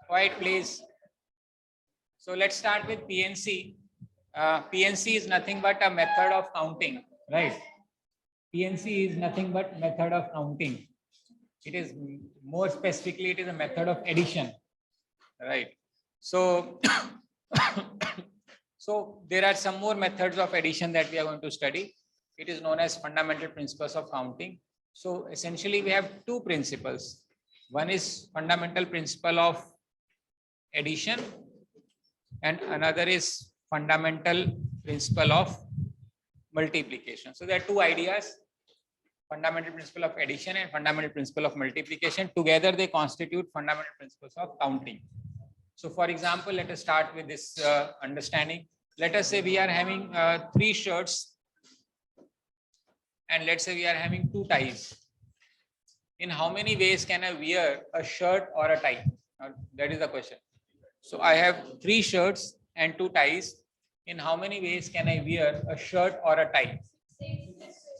Quiet, please. So let's start with PNC. PNC is nothing but a method of counting, right? PNC is nothing but method of counting. It is more specifically, it is a method of addition, right? So, so there are some more methods of addition that we are going to study. It is known as fundamental principles of counting. So essentially, we have two principles. One is fundamental principle of addition, and another is fundamental principle of multiplication. So there are two ideas: fundamental principle of addition and fundamental principle of multiplication. Together they constitute fundamental principles of counting. So for example, let us start with this understanding. Let us say we are having 3 shirts, and let's say we are having 2 ties. In how many ways can I wear a shirt or a tie? That is the question. So I have 3 shirts and 2 ties. In how many ways can I wear a shirt or a tie?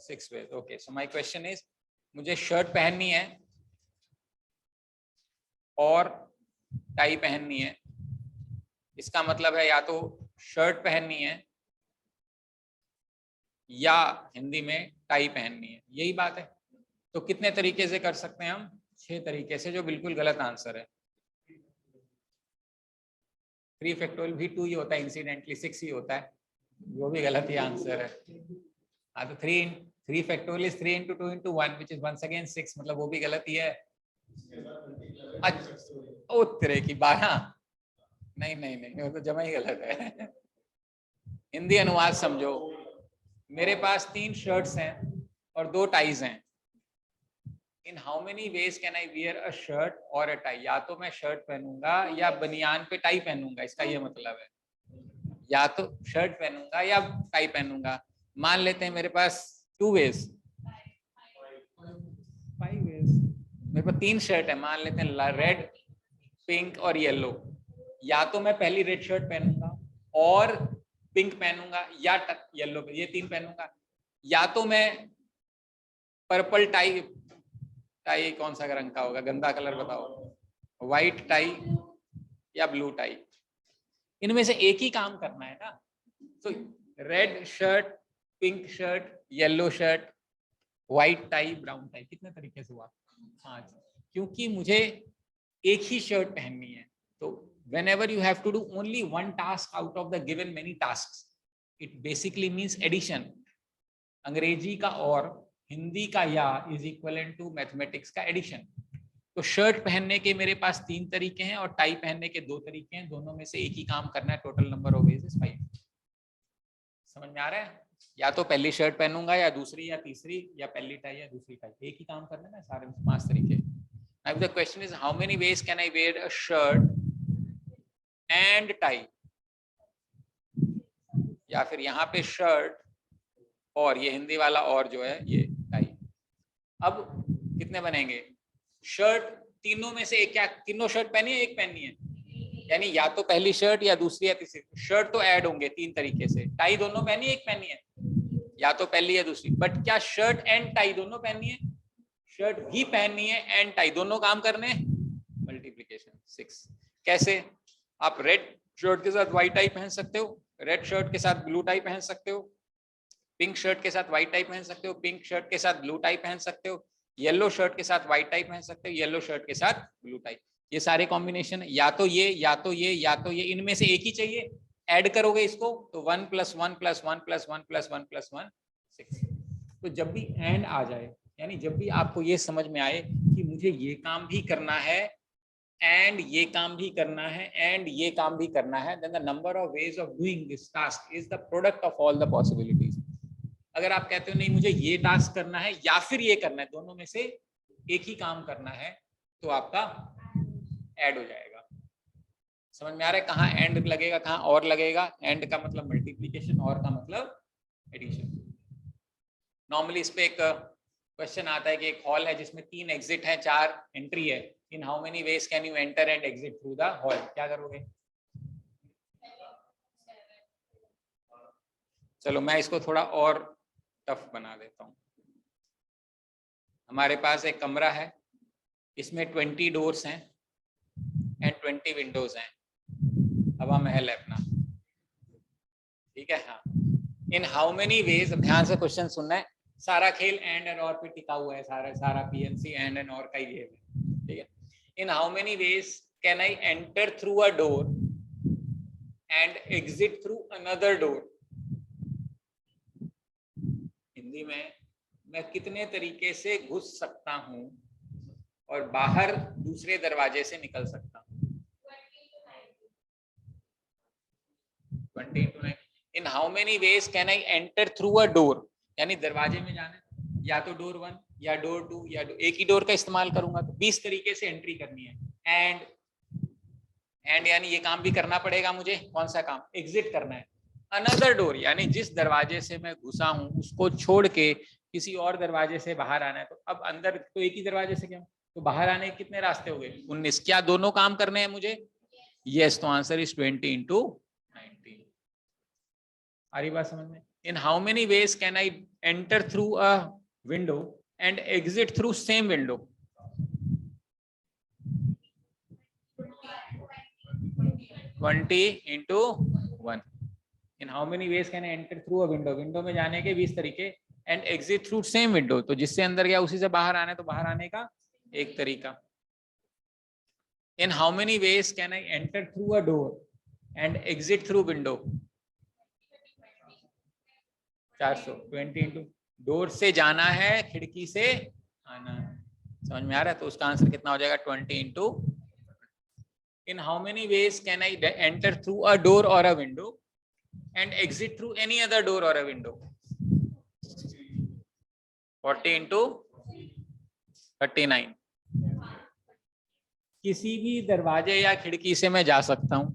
6 ways. Okay. So my question is, मुझे shirt पहननी है और tie पहननी है. इसका मतलब है या तो शर्ट पहननी है या हिंदी में टाई पहननी है. यही बात है. तो कितने तरीके से कर सकते हैं हम? 6 तरीके से, जो बिल्कुल गलत आंसर है. 3 फैक्टोरियल भी 2 ही होता है, इंसिडेंटली 6 ही होता है, वो भी गलत ही आंसर है. हाँ, तो 3 factorial is 3 into 2 into 1 which is once again 6, मतलब वो भी गलत ही है. अच्छा, ओ तेरे की 12. नहीं, वो तो जमा ही गलत है. हिंदी अनुवाद समझो. मेरे पास 3 शर्ट्स हैं और 2 टाइज हैं. इन how many ways can I wear a shirt और अ टाई? या तो मैं शर्ट पहनूंगा या बनियान पे टाई पहनूंगा. इसका ये मतलब है, या तो शर्ट पहनूंगा या टाई पहनूंगा. मान लेते हैं मेरे पास 2 वेज, 5 वेज. मेरे पास 3 शर्ट है, मान लेते हैं रेड, पिंक और येलो. या तो मैं पहली रेड शर्ट पहनूंगा और पिंक पहनूंगा या येलो, ये 3 पहनूंगा. या तो मैं पर्पल टाई, टाई कौन सा रंग का होगा, गंदा कलर बताओ, व्हाइट टाई या ब्लू टाई. इनमें से एक ही काम करना है ना. तो red shirt, pink shirt, yellow shirt, white tie, brown tie. कितने तरीके से हुआ? 5. क्योंकि मुझे एक ही शर्ट पहननी है. तो whenever you have to do only one task out of the given many tasks, it basically means addition. अंग्रेजी का और हिंदी का या इज इक्वलेंट टू मैथमेटिक्स का एडिशन. तो शर्ट पहनने के मेरे पास 3 तरीके हैं और टाई पहनने के 2 तरीके हैं. दोनों में से एक ही काम करना है. Total number of ways is 5. समझ में आ रहा है? या तो पहली शर्ट पहनूंगा या दूसरी या तीसरी, या पहली टाई या दूसरी टाई. एक ही काम करना है ना सारे 5 तरीके. Now the question is, how many ways can I wear a shirt and tie? या फिर यहाँ पे शर्ट और ये हिंदी वाला और जो है ये टाई. अब कितने बनेंगे? शर्ट तीनों में से एक, क्या तीनों शर्ट पहनी है, एक पहननी है? यानी या तो पहली शर्ट या दूसरी या तीसरी. शर्ट तो ऐड होंगे 3 तरीके से. टाई दोनों पहनी है, एक पहनी है? या तो पहली या दूसरी. बट क्या शर्ट एंड टाई दोनों पहननी है? शर्ट भी पहननी है एंड टाई, दोनों काम करने. मल्टीप्लिकेशन 6. कैसे? आप रेड शर्ट के साथ व्हाइट टाई पहन सकते हो, रेड शर्ट के साथ ब्लू टाई पहन सकते हो, पिंक शर्ट के साथ व्हाइट टाई पहन सकते हो, पिंक शर्ट के साथ ब्लू टाई पहन सकते हो, येलो शर्ट के साथ व्हाइट टाई पहन सकते हो, येलो शर्ट के साथ ब्लू टाई. ये सारे कॉम्बिनेशन, या तो ये या तो ये या तो ये, इनमें से एक ही चाहिए. ऐड करोगे इसको तो 1 + 1 + 1 + 1 + 1 + 1 6. तो जब भी एंड आ जाए, यानी जब भी आपको ये समझ में आए कि मुझे ये काम भी करना है एंड ये काम भी करना है एंड ये काम भी करना है, then the number of ways of doing this task is the product of all the possibilities. अगर आप कहते हो नहीं मुझे ये टास्क करना है या फिर ये करना है, दोनों में से एक ही काम करना है, तो आपका ऐड हो जाएगा. समझ में आ रहा है कहाँ एंड लगेगा, कहाँ और लगेगा? एंड का मतलब मल्टीप्लिकेशन, और का मतलब एडिशन. नॉर्मली इस पे एक क्वेश्चन आता है कि एक हॉल है जिसमें 3 एग्जिट है, 4 एंट्री है. इन how many ways can you enter and exit through the hall? क्या करोगे? चलो मैं इसको थोड़ा और टफ बना देता हूँ. हमारे पास एक कमरा है, इसमें 20 डोर्स हैं. एंड 20 विंडोज हैं। हवा महल है अपना, ठीक है। हाँ, इन हाउ मेनी वेज, ध्यान से क्वेश्चन सुनना है, सारा खेल एंड और पे टिका हुआ है, सारा पीएनसी एंड और का ही गेम है, ठीक है। इन how many ways can I enter through a door and exit through another door. Hindi में, मैं कितने तरीके से घुस सकता हूं और बाहर दूसरे दरवाजे से निकल सकता हूं। 20 into 9। In how many ways can I enter through a door, यानी दरवाजे में जाना है, या तो डोर 1 या डोर 2 या एक ही डोर का इस्तेमाल करूंगा तो 20 तरीके से एंट्री करनी है। एंड यानी ये काम भी करना पड़ेगा मुझे, कौन सा काम, एग्जिट करना है। अनदर डोर यानी जिस दरवाजे से मैं घुसा हूं उसको छोड़ के किसी और दरवाजे से बाहर आना है। तो अब अंदर तो एक ही दरवाजे से क्या, तो बाहर आने के कितने रास्ते हो गए, 19। क्या दोनों काम करने हैं मुझे? यस, तो आंसर इज 20 into 90। आ रही बात समझ में? इन how many ways can I enter through a window and exit through same window? 20 into 1। In how many ways can I enter through a window, window में जाने के 20 तरीके, and exit through same window, तो जिससे अंदर गया उसी से बाहर आना है, तो बाहर आने का एक तरीका। इन how many ways can I enter through a door and exit through window? 400। 20 into, door से जाना है, खिड़की से आना है, समझ में आ रहा है? तो उसका आंसर कितना हो जाएगा? 20 into। In how many ways can I enter through a door और a window and exit through any other door or a window? 40 into 39। किसी भी दरवाजे या खिड़की से मैं जा सकता हूं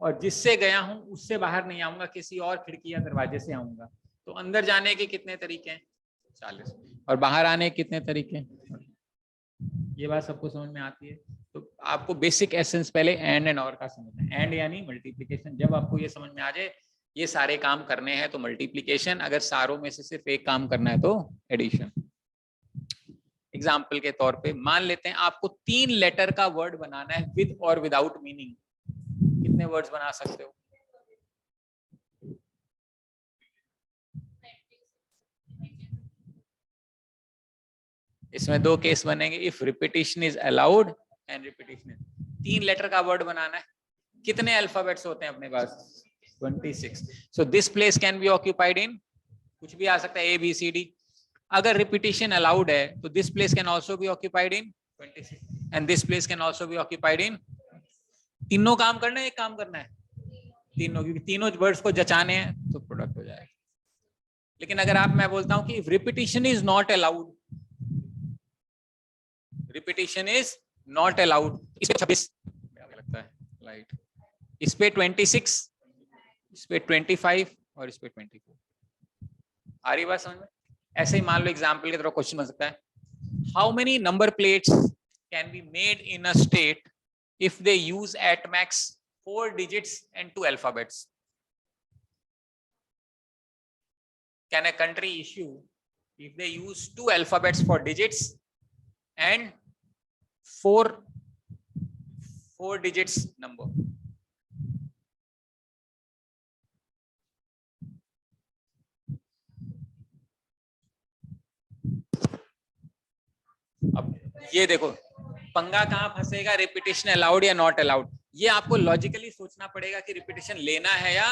और जिससे गया हूं उससे बाहर नहीं आऊंगा, किसी और खिड़की या दरवाजे से आऊंगा। तो अंदर जाने के कितने तरीके हैं? 40। और बाहर आने के कितने तरीके हैं? ये बात सबको समझ में आती है? तो आपको बेसिक एसेंस पहले एंड और का समझना है। एंड यानी मल्टीप्लिकेशन। जब आपको ये समझ में आ जाए ये सारे काम करने हैं तो मल्टीप्लिकेशन, अगर सारों में से सिर्फ एक काम करना है तो एडिशन। एग्जाम्पल के तौर पे मान लेते हैं आपको 3 लेटर का वर्ड बनाना है विद और विदाउट मीनिंग। कितने वर्ड्स बना सकते हो? इसमें 2 केस बनेंगे, if repetition is allowed and repetition is. 3 letter का वर्ड बनाना है, कितने अल्फाबेट्स होते हैं अपने पास? 26। So this place can be occupied in, कुछ भी आ सकता है, ए बी सी डी। अगर रिपीटिशन अलाउड है तो this place can also be occupied in 26 and this place can also be occupied in. तीनों काम करना है, एक काम करना है? तीनों, क्योंकि तीनों वर्ड्स को जचाने हैं तो प्रोडक्ट हो जाएगा। लेकिन अगर आप, मैं बोलता हूं कि repetition is not allowed, repetition is not allowed, इस पे 26 लगता है लाइट, इस पे 26, इस पे 25 और इस पे 24। आ रही बात समझ में? ऐसे ही मान लो एग्जाम्पल की तरह क्वेश्चन बन सकता है, how many number plates can be made in a state if they use at max 4 digits and 2 alphabets? Can a country issue if they use 2 alphabets for digits and 4 digits number? अब ये देखो पंगा कहां फंसेगा, repetition allowed या not allowed. ये आपको logically सोचना पड़ेगा कि रिपीटिशन लेना है या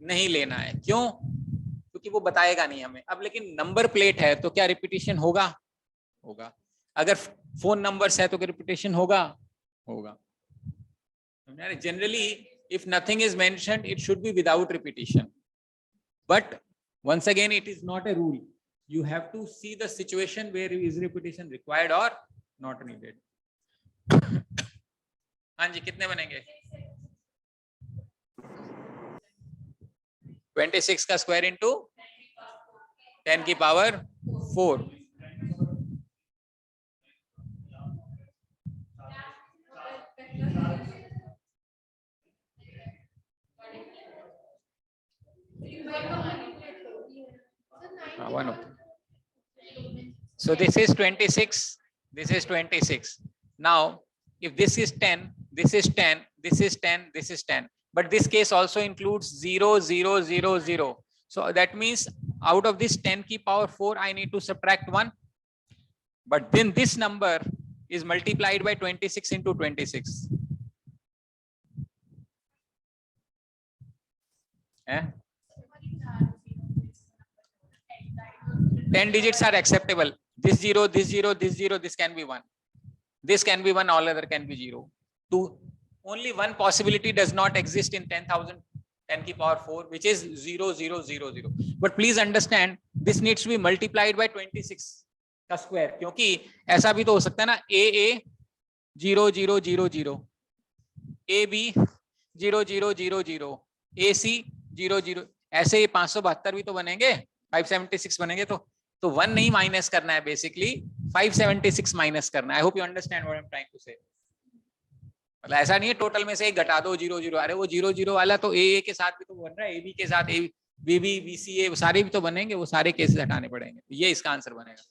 नहीं लेना है। क्यों? क्योंकि वो बताएगा नहीं हमें। अब लेकिन नंबर प्लेट है तो क्या रिपीटिशन होगा? होगा। अगर फोन नंबर्स है तो क्या रिपीटिशन होगा? होगा। Generally if nothing is mentioned it should be without repetition, but once again it is not a rule. You have to see the situation where is repetition required or not needed. हाँ जी, कितने बनेंगे? 26 का square into 10 की power 4। So this is 26, this is 26. Now if this is 10, this is 10, this is 10, this is 10, but this case also includes 0, 0, 0, 0. So that means out of this 10 की power 4, I need to subtract 1. But then this number is multiplied by 26 into 26. 10 digits are acceptable. This 0, this 0, this 0, this can be 1. This can be 1, all other can be 0. Only one possibility does not exist in 10,000, 10 की power 4, which is 0, 0, 0, 0. But please understand, this needs to be multiplied by 26 का square, क्योंकि ऐसा भी तो हो सकता है ना, a 0, 0, 0, 0, ab 0, 0, 0, 0, ac 0, 0, ऐसे ये 572 भी तो बनेंगे, 576 बनेंगे, तो 1 नहीं माइनस करना है, बेसिकली 576 माइनस करना है. I hope you understand what I am trying to say. मतलब ऐसा नहीं है टोटल में से एक घटा दो 0, 0, अरे वो 0, 0 वाला तो ए के साथ भी तो बन रहा है, ab के साथ बीबी बीसीए सारे भी तो बनेंगे, वो सारे केसेस हटाने पड़ेंगे. ये इसका आंसर बनेगा.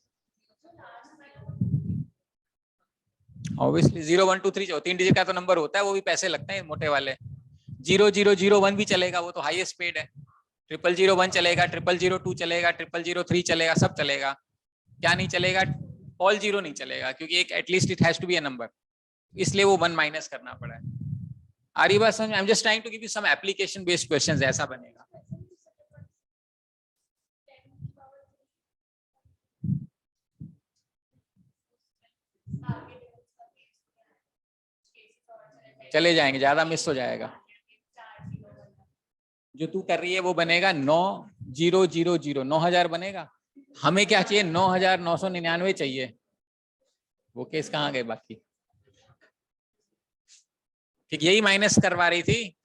ऑब्वियसली 0, 1, 2, 3 3 डिजिट का तो नंबर होता है, वो भी पैसे लगते हैं मोटे वाले. 0, 0, 0, 1 भी चलेगा, वो तो हाईएस्ट पेड है. 0, 0, 1 चलेगा, 0, 0, 2 चलेगा, 0, 0, 3 चलेगा, सब चलेगा. क्या नहीं चलेगा? ऑल 0 नहीं चलेगा, क्योंकि एक at least it has to be a number, इसलिए वो 1 माइनस करना पड़ा है. आ रही बात समझ? I am just trying to give you some application based questions. ऐसा बनेगा. चले जाएंगे, ज्यादा मिस हो जाएगा. जो तू कर रही है वो बनेगा 9,000, 9000 बनेगा. हमें क्या चाहिए? 9,999 चाहिए. वो केस कहाँ गए बाकी? ठीक, यही माइनस करवा रही थी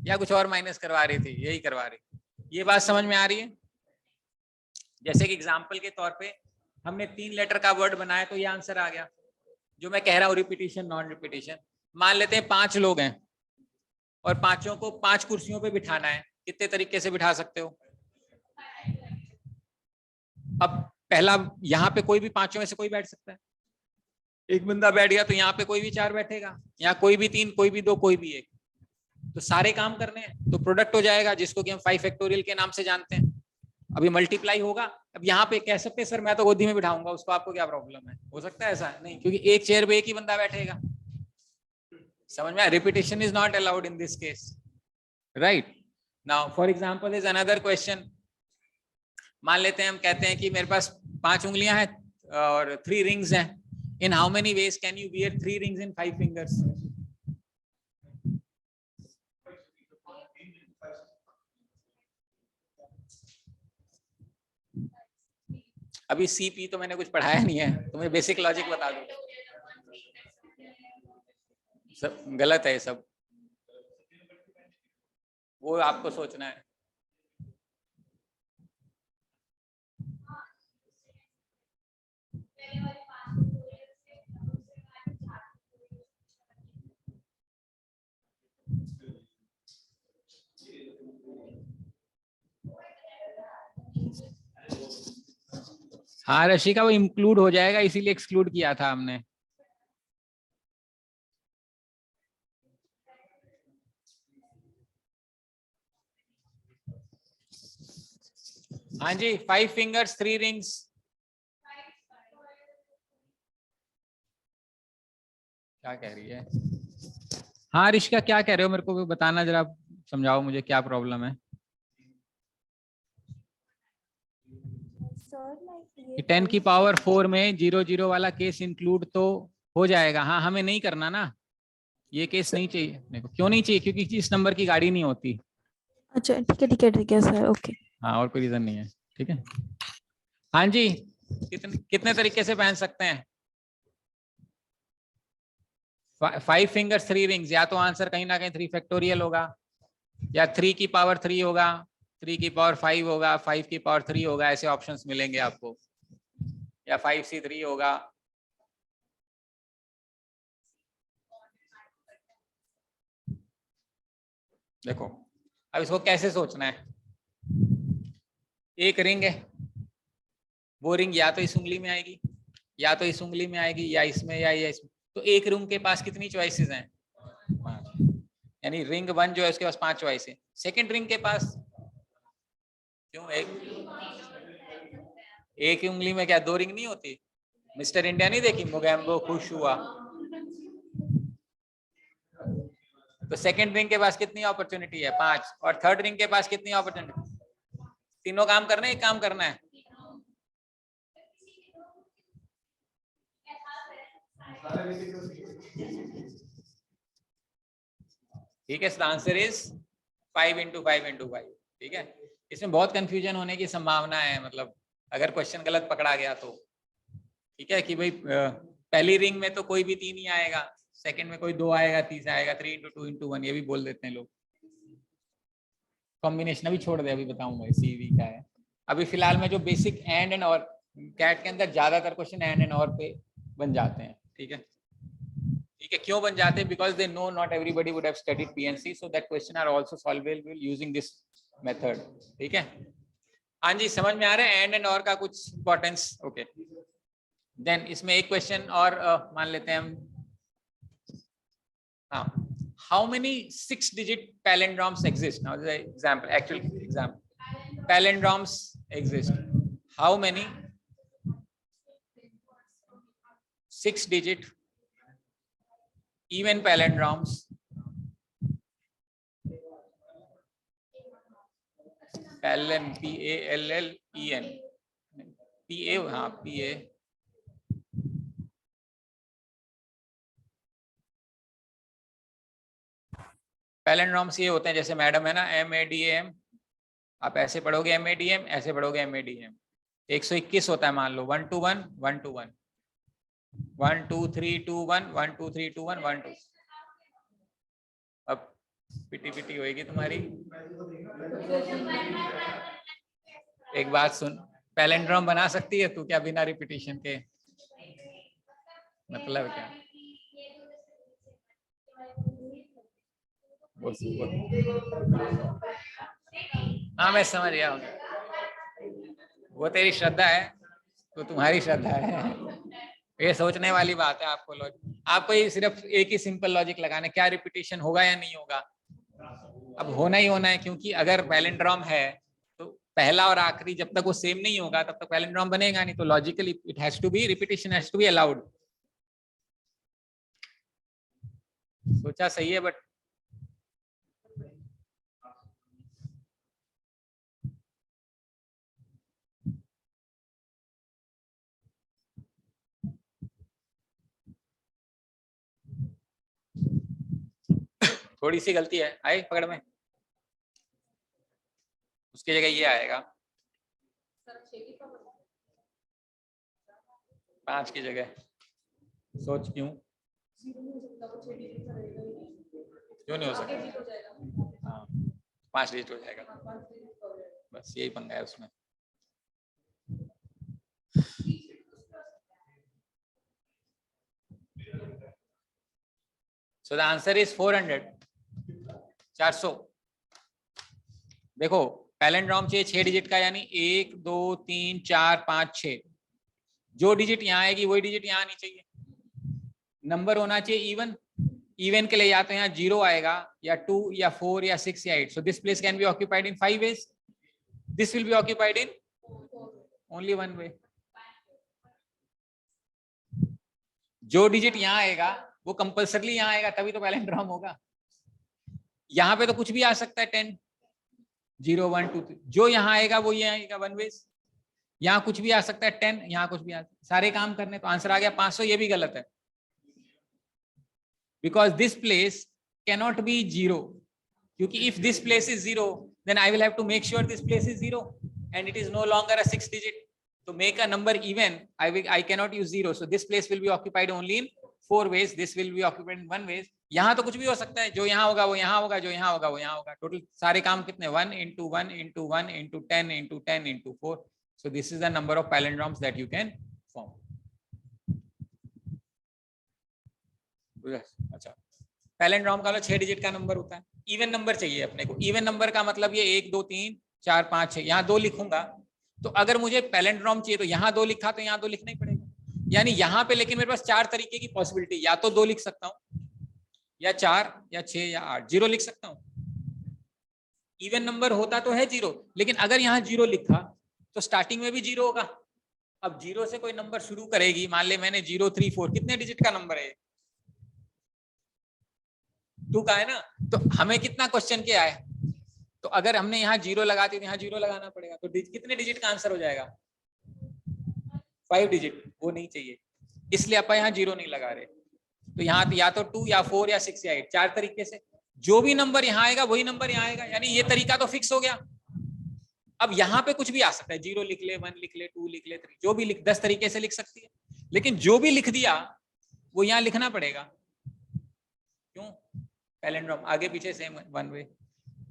या कुछ और माइनस करवा रही थी? यही करवा रही. ये बात समझ में आ रही है? जैसे कि एग्जाम्पल के तौर पे हमने 3 लेटर का वर्ड बनाया, तो ये आंसर आ गया. जो मैं कह रहा हूँ रिपीटिशन नॉन रिपीटिशन, मान लेते हैं 5 लोग हैं और पांचों को 5 कुर्सियों पे बिठाना है. कितने तरीके से बिठा सकते हो? अब पहला, यहाँ पे कोई भी पांचों में से कोई बैठ सकता है. एक बंदा बैठ गया तो यहाँ पे कोई भी 4 बैठेगा, यहाँ कोई भी 3, कोई भी 2, कोई भी 1. तो सारे काम करने हैं तो प्रोडक्ट हो जाएगा, जिसको कि हम 5 फैक्टोरियल के नाम से जानते हैं. अभी मल्टीप्लाई होगा. अब यहाँ पे कह सकते हैं सर मैं तो गोदी में बिठाऊंगा उसको, आपको क्या प्रॉब्लम है? हो सकता है ऐसा? नहीं, क्योंकि एक चेयर पे एक ही बंदा बैठेगा. समझ में? Repetition is not allowed in this case, right? Now for example is another question. मान लेते हैं हम कहते हैं कि मेरे पास 5 उंगलियां हैं और 3 रिंग्स हैं. इन how many ways can you wear 3 rings in 5 fingers? अभी सीपी तो मैंने कुछ पढ़ाया नहीं है, तुम्हें बेसिक लॉजिक बता दो. सब गलत है, सब वो आपको सोचना है. हाँ रशिका, वो इंक्लूड हो जाएगा, इसीलिए एक्सक्लूड किया था हमने. हाँ जी, 5 फिंगर्स 3 रिंग्स. क्या कह रही है? हाँ ऋषिका, क्या कह रहे हो? मेरे को भी बताना जरा, समझाओ मुझे क्या प्रॉब्लम है. 10 की पावर 4 में 0, 0 वाला केस इंक्लूड तो हो जाएगा. हाँ, हमें नहीं करना ना, ये केस नहीं चाहिए. देखो क्यों नहीं चाहिए? क्योंकि इस नंबर की गाड़ी नहीं होती. अच्छा ठीक है ठीक है ठीक है सर, ओके. हाँ, और कोई रीजन नहीं है. ठीक है. हाँ जी, कितने तरीके से पहन सकते हैं? 5 फिंगर्स 3 रिंग्स. या तो आंसर कहीं ना कहीं 3 फैक्टोरियल होगा, या 3 की पावर 3 होगा, 3 की पावर 5 होगा, 5 की पावर 3 होगा. ऐसे ऑप्शंस मिलेंगे आपको, या 5C3 होगा. देखो अब इसको कैसे सोचना है. एक रिंग है, वो रिंग या तो इस उंगली में आएगी, या तो इस उंगली में आएगी, या इसमें या इसमें. तो एक रिंग के पास कितनी चॉइसेस हैं? 5। यानी रिंग 1 जो है उसके पास 5 चॉइस है। सेकेंड रिंग के पास क्यों एक उंगली में क्या 2 रिंग नहीं होती? मिस्टर इंडिया नहीं देखी, मोगैम्बो खुश हुआ। तो सेकंड रिंग के पास कितनी अपॉर्चुनिटी है? 5। और थर्ड रिंग के पास कितनी अपॉर्चुनिटी? तीनों काम करना है, एक काम करना है? ठीक है, आंसर इज 5 × 5 × 5। ठीक है, इसमें बहुत कंफ्यूजन होने की संभावना है, मतलब अगर क्वेश्चन गलत पकड़ा गया तो। ठीक है कि भाई पहली रिंग में तो कोई भी 3 ही आएगा, सेकंड में कोई 2 आएगा, तीसरा आएगा 3 × 2 × 1, ये भी बोल देते हैं लोग। कॉम्बिनेशन अभी छोड़ दे, अभी बताऊंगा सीवी क्या है। अभी फिलहाल में जो बेसिक एंड और कैट के अंदर ज्यादातर क्वेश्चन एंड और पे बन जाते हैं। ठीक है, ठीक है, क्यों बन जाते हैं? Because they no not everybody would have studied PNC, so that question are also solvable using this method. ठीक है, हाँ जी, समझ में आ रहा है एंड और का कुछ इंपॉर्टेंस? ओके, देन इसमें एक क्वेश्चन और मान लेते हैं हम। हाँ, how many 6-digit palindromes exist? Now this is an example, actual example. Palindromes exist. How many 6-digit even palindromes Pallin, P-A-L-L-E-N, P-A, हाँ P-A, पैलेंड्रोम्स ये होते हैं, जैसे मैडम है ना MADAM, आप ऐसे पढ़ोगे MADM, ऐसे पढ़ोगे MADM। 121 होता है मान लो, 1 to 1 1 to 1, 1 2 3 2 1 1 2 3 2 1 1 2। अब पिटी होएगी तुम्हारी। एक बात सुन, पैलेंड्रोम बना सकती है तू क्या बिना रिपीटिशन के? मतलब क्या? हाँ मैं समझ गया हूँ, वो तेरी श्रद्धा है, तो तुम्हारी श्रद्धा है। ये सोचने वाली बात है। आपको ये सिर्फ एक ही सिंपल लॉजिक लगाना, क्या रिपीटिशन होगा या नहीं होगा? अब होना ही होना है, क्योंकि अगर पैलेंड्रोम है तो पहला और आखिरी जब तक वो सेम नहीं होगा तब तक पैलेंड्रोम बनेगा नहीं, तो logically it has to be, repetition has to be allowed. सोचा सही है, बट थोड़ी सी गलती है, आए पकड़ में, उसकी जगह ये आएगा 5 की जगह। सोच क्यों नहीं हो सकता? हाँ 5 डिजिट हो जाएगा, बस यही पंगा है उसमें। So the answer is 400, 400। देखो पैलेंड्रोम चाहिए 6 डिजिट का, यानी 1 2 3 4 5 6। जो डिजिट यहाँ आएगी वही डिजिट यहाँ आनी चाहिए। नंबर होना चाहिए इवन। इवन के लिए या तो यहाँ 0 आएगा, या 2 या 4 या 6 या 8। So this place can be occupied in 5 ways. This will be occupied in only 1 way. जो डिजिट यहाँ आएगा वो कंपल्सरली यहाँ आएगा, तभी तो पैलेंड्रोम होगा। यहाँ पे तो कुछ भी आ सकता है, 10 0 1 2 3, जो यहाँ आएगा वो ये आएगा 1 वेज। यहाँ कुछ भी आ सकता है 10, यहाँ कुछ भी आ सकता है, सारे काम करने, तो आंसर आ गया 500। ये भी गलत है, because this place cannot be 0, क्योंकि if this place is 0 then I will have to make sure this place is 0 and it is no longer a 6 digit. To make a number even, I cannot use 0, so this place will be occupied only in 4 ways. This will be occupied in 1 ways. यहाँ तो कुछ भी हो सकता है, जो यहाँ होगा वो यहाँ होगा, जो यहाँ होगा वो यहाँ होगा। टोटल सारे काम कितने? 1 × 1 × 1 × 10 × 10 × 4. So this is the number of palindromes that you can form. अच्छा, पैलेंड्रोम का 6 डिजिट का नंबर होता है। इवन नंबर चाहिए अपने को। इवन नंबर का मतलब ये 1 2 3 4 5 6, यहाँ 2 लिखूंगा, तो अगर मुझे पैलेंड्रोम चाहिए तो यहाँ 2 लिखा तो यहाँ 2 लिखना ही पड़ेगा। यानी यहाँ पे लेकिन मेरे पास 4 तरीके की पॉसिबिलिटी, या तो 2 लिख सकता हूँ, या 4 या 6 या 8, 0 लिख सकता हूँ। इवन नंबर होता तो है 0, लेकिन अगर यहाँ 0 लिखा तो स्टार्टिंग में भी 0 होगा। अब 0 से कोई नंबर शुरू करेगी, मान ले मैंने 0 3 4, कितने डिजिट का नंबर है? 2 का है ना। तो हमें कितना क्वेश्चन क्या है, तो अगर हमने यहाँ 0 लगाती तो यहाँ 0 लगाना पड़ेगा, तो कितने डिजिट का आंसर हो जाएगा? 5 डिजिट। वो नहीं चाहिए, इसलिए अपन यहाँ 0 नहीं लगा रहे। तो यहाँ या तो 2 या 4 या 6 या 8, 4 तरीके से जो भी नंबर यहाँ आएगा वही नंबर यहाँ आएगा, यानी ये तरीका तो फिक्स हो गया। अब यहाँ पे कुछ भी आ सकता है, 0 लिख ले, 1 लिख ले, 2 लिख ले, 3, जो भी लिख, 10 तरीके से लिख सकती है, लेकिन जो भी लिख दिया वो यहाँ लिखना पड़ेगा। क्यों? पैलिंड्रोम, आगे पीछे सेम वन वे।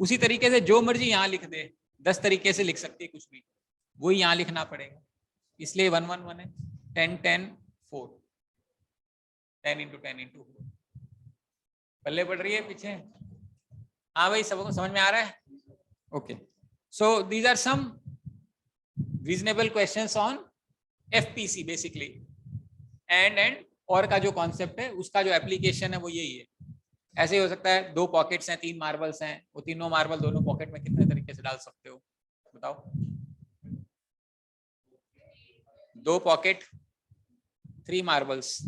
उसी तरीके से जो मर्जी यहाँ लिख दे, 10 तरीके से लिख सकती है कुछ भी, वही यहाँ लिखना पड़ेगा। इसलिए 1 1 1 है, 10 10 4, 10 into 10 into 4। पल्ले पड़ रही है पीछे? हाँ भाई, सबको समझ में आ रहा है? Okay, so these are some reasonable questions on FPC basically. And और का जो कॉन्सेप्ट है, उसका जो एप्लीकेशन है वो यही है। ऐसे ही हो सकता है 2 पॉकेट्स हैं, 3 मार्बल्स हैं, वो तीनों मार्बल दोनों पॉकेट में कितने तरीके से डाल सकते हो बताओ? 2 पॉकेट, 3 मार्बल्स,